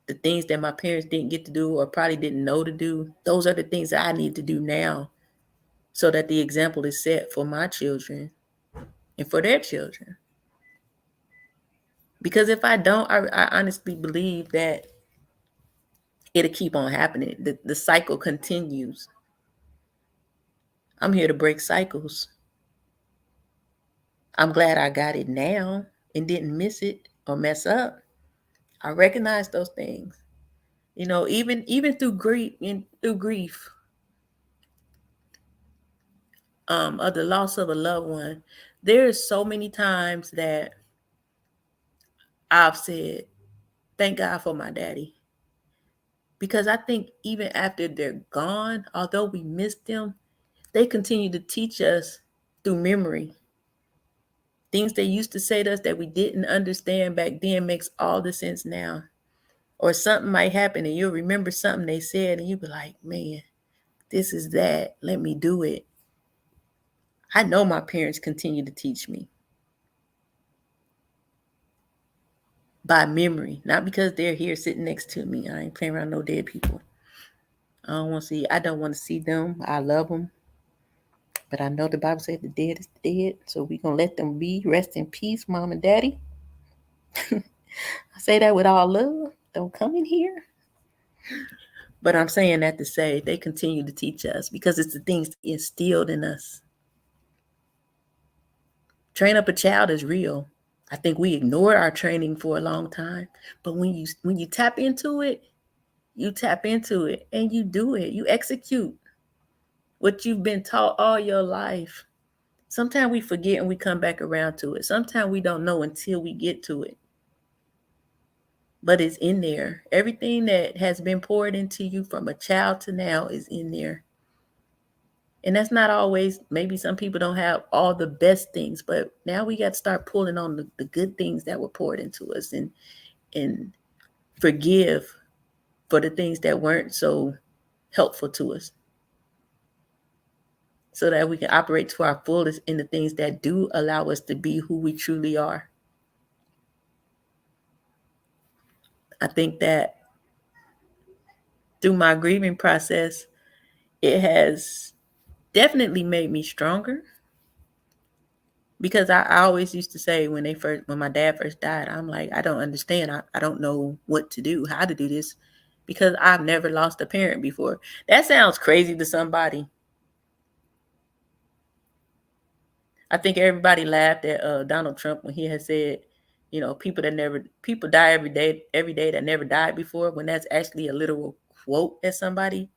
The things that my parents didn't get to do or probably didn't know to do, those are the things that I need to do now so that the example is set for my children and for their children. Because if I don't, I honestly believe that it'll keep on happening. The cycle continues. I'm here to break cycles. I'm glad I got it now and didn't miss it or mess up. I recognize those things. Even through grief, of the loss of a loved one, there's so many times that I've said, thank God for my daddy. Because I think even after they're gone, although we miss them, they continue to teach us through memory. Things they used to say to us that we didn't understand back then makes all the sense now. Or something might happen and you'll remember something they said and you'll be like, man, this is that. Let me do it. I know my parents continue to teach me by memory, not because they're here sitting next to me. I ain't playing around no dead people. I don't want to see them. I love them. But I know the Bible says the dead is dead. So we're going to let them be. Rest in peace, mom and daddy. I say that with all love. Don't come in here. But I'm saying that to say they continue to teach us because it's the things instilled in us. Train up a child is real. I think we ignored our training for a long time. But when you tap into it, and you do it. You execute what you've been taught all your life. Sometimes we forget and we come back around to it. Sometimes we don't know until we get to it. But it's in there. Everything that has been poured into you from a child to now is in there. And that's not always, maybe some people don't have all the best things, but now we got to start pulling on the good things that were poured into us and forgive for the things that weren't so helpful to us so that we can operate to our fullest in the things that do allow us to be who we truly are. I think that through my grieving process, it has definitely made me stronger. Because I always used to say when my dad first died, I'm like, I don't understand. I don't know what to do, how to do this, because I've never lost a parent before. That sounds crazy to somebody. I think everybody laughed at Donald Trump when he had said People die every day that never died before, when that's actually a literal quote of somebody.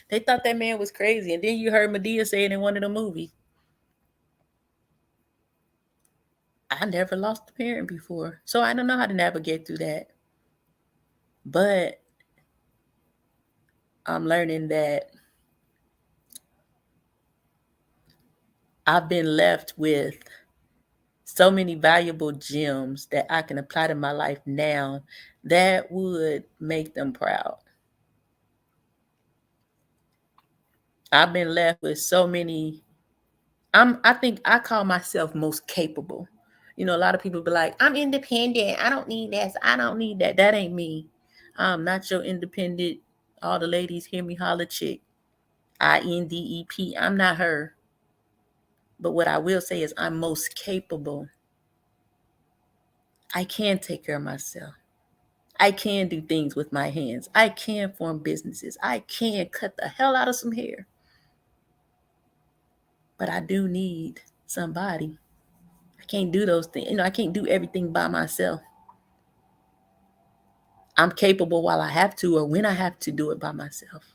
They thought that man was crazy. And then you heard Medea say it in one of the movies. I never lost a parent before, so I don't know how to navigate through that. But I'm learning that I've been left with so many valuable gems that I can apply to my life now that would make them proud. I've been left with so many. I think I call myself most capable. A lot of people be like, I'm independent. I don't need this. I don't need that. That ain't me. I'm not your independent. All the ladies hear me holler chick. INDEP. I'm not her. But what I will say is I'm most capable. I can take care of myself. I can do things with my hands. I can form businesses. I can cut the hell out of some hair. But I do need somebody. I can't do those things. I can't do everything by myself. I'm capable while I have to, or when I have to do it by myself.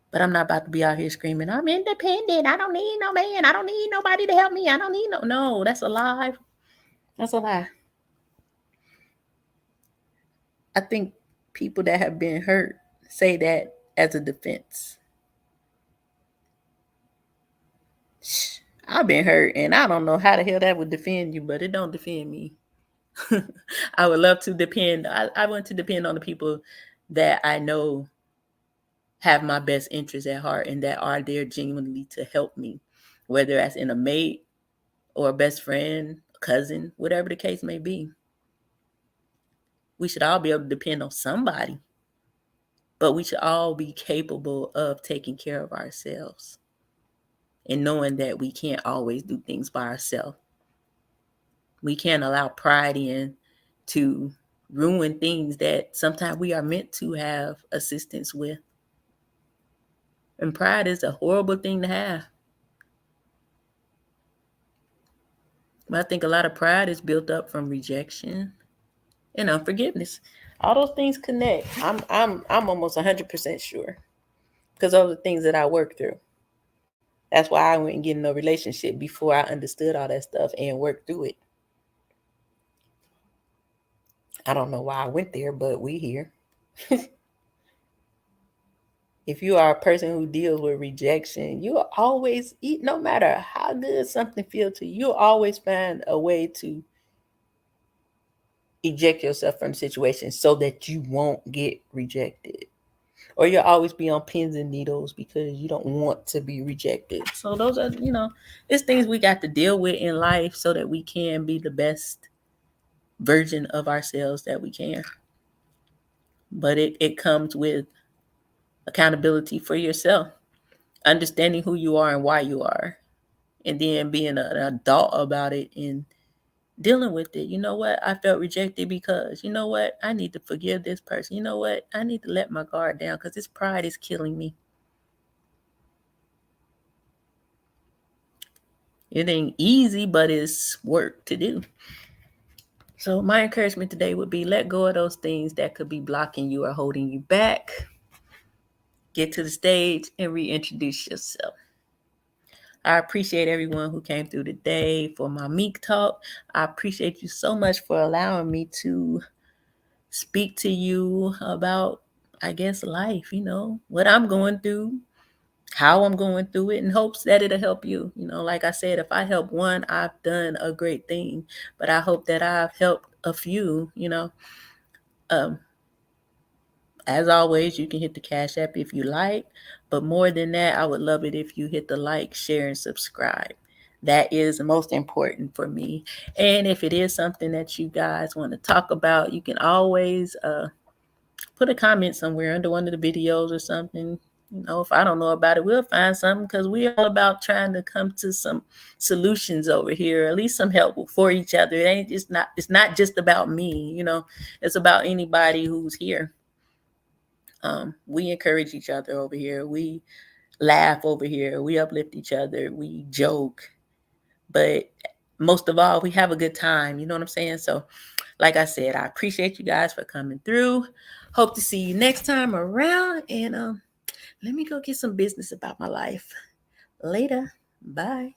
But I'm not about to be out here screaming, I'm independent. I don't need no man. I don't need nobody to help me. I don't need no, that's a lie. That's a lie. I think people that have been hurt say that as a defense. I've been hurt, and I don't know how the hell that would defend you, but it don't defend me. I would love to depend. I want to depend on the people that I know have my best interests at heart and that are there genuinely to help me, whether that's in a mate or a best friend, cousin, whatever the case may be. We should all be able to depend on somebody, but we should all be capable of taking care of ourselves and knowing that we can't always do things by ourselves. We can't allow pride in to ruin things that sometimes we are meant to have assistance with. And pride is a horrible thing to have. But I think a lot of pride is built up from rejection and unforgiveness. All those things connect. I'm almost 100% sure, because those are the things that I work through. That's why I went and get in a relationship before I understood all that stuff and worked through it. I don't know why I went there, but we here. If you are a person who deals with rejection, you'll always eat, no matter how good something feels to you, you'll always find a way to eject yourself from the situation so that you won't get rejected. Or you'll always be on pins and needles because you don't want to be rejected. So those are, it's things we got to deal with in life so that we can be the best version of ourselves that we can. But it comes with accountability for yourself, understanding who you are and why you are, and then being an adult about it and dealing with it. You know what? I felt rejected because, you know what? I need to forgive this person. You know what? I need to let my guard down because this pride is killing me. It ain't easy, but it's work to do. So my encouragement today would be let go of those things that could be blocking you or holding you back. Get to the stage and reintroduce yourself. I appreciate everyone who came through today for my Meek Talk. I appreciate you so much for allowing me to speak to you about, I guess, life, what I'm going through, how I'm going through it, in hopes that it'll help you. Like I said, if I help one, I've done a great thing, but I hope that I've helped a few. As always, you can hit the Cash App if you like, but more than that, I would love it if you hit the like, share, and subscribe. That is most important for me. And if it is something that you guys want to talk about, you can always put a comment somewhere under one of the videos or something. If I don't know about it, we'll find something, because we're all about trying to come to some solutions over here, at least some help for each other. It's not just about me, it's about anybody who's here. We encourage each other over here. We laugh over here. We uplift each other. We joke. But most of all, we have a good time. You know what I'm saying? So, like I said, I appreciate you guys for coming through. Hope to see you next time around. And let me go get some business about my life. Later. Bye.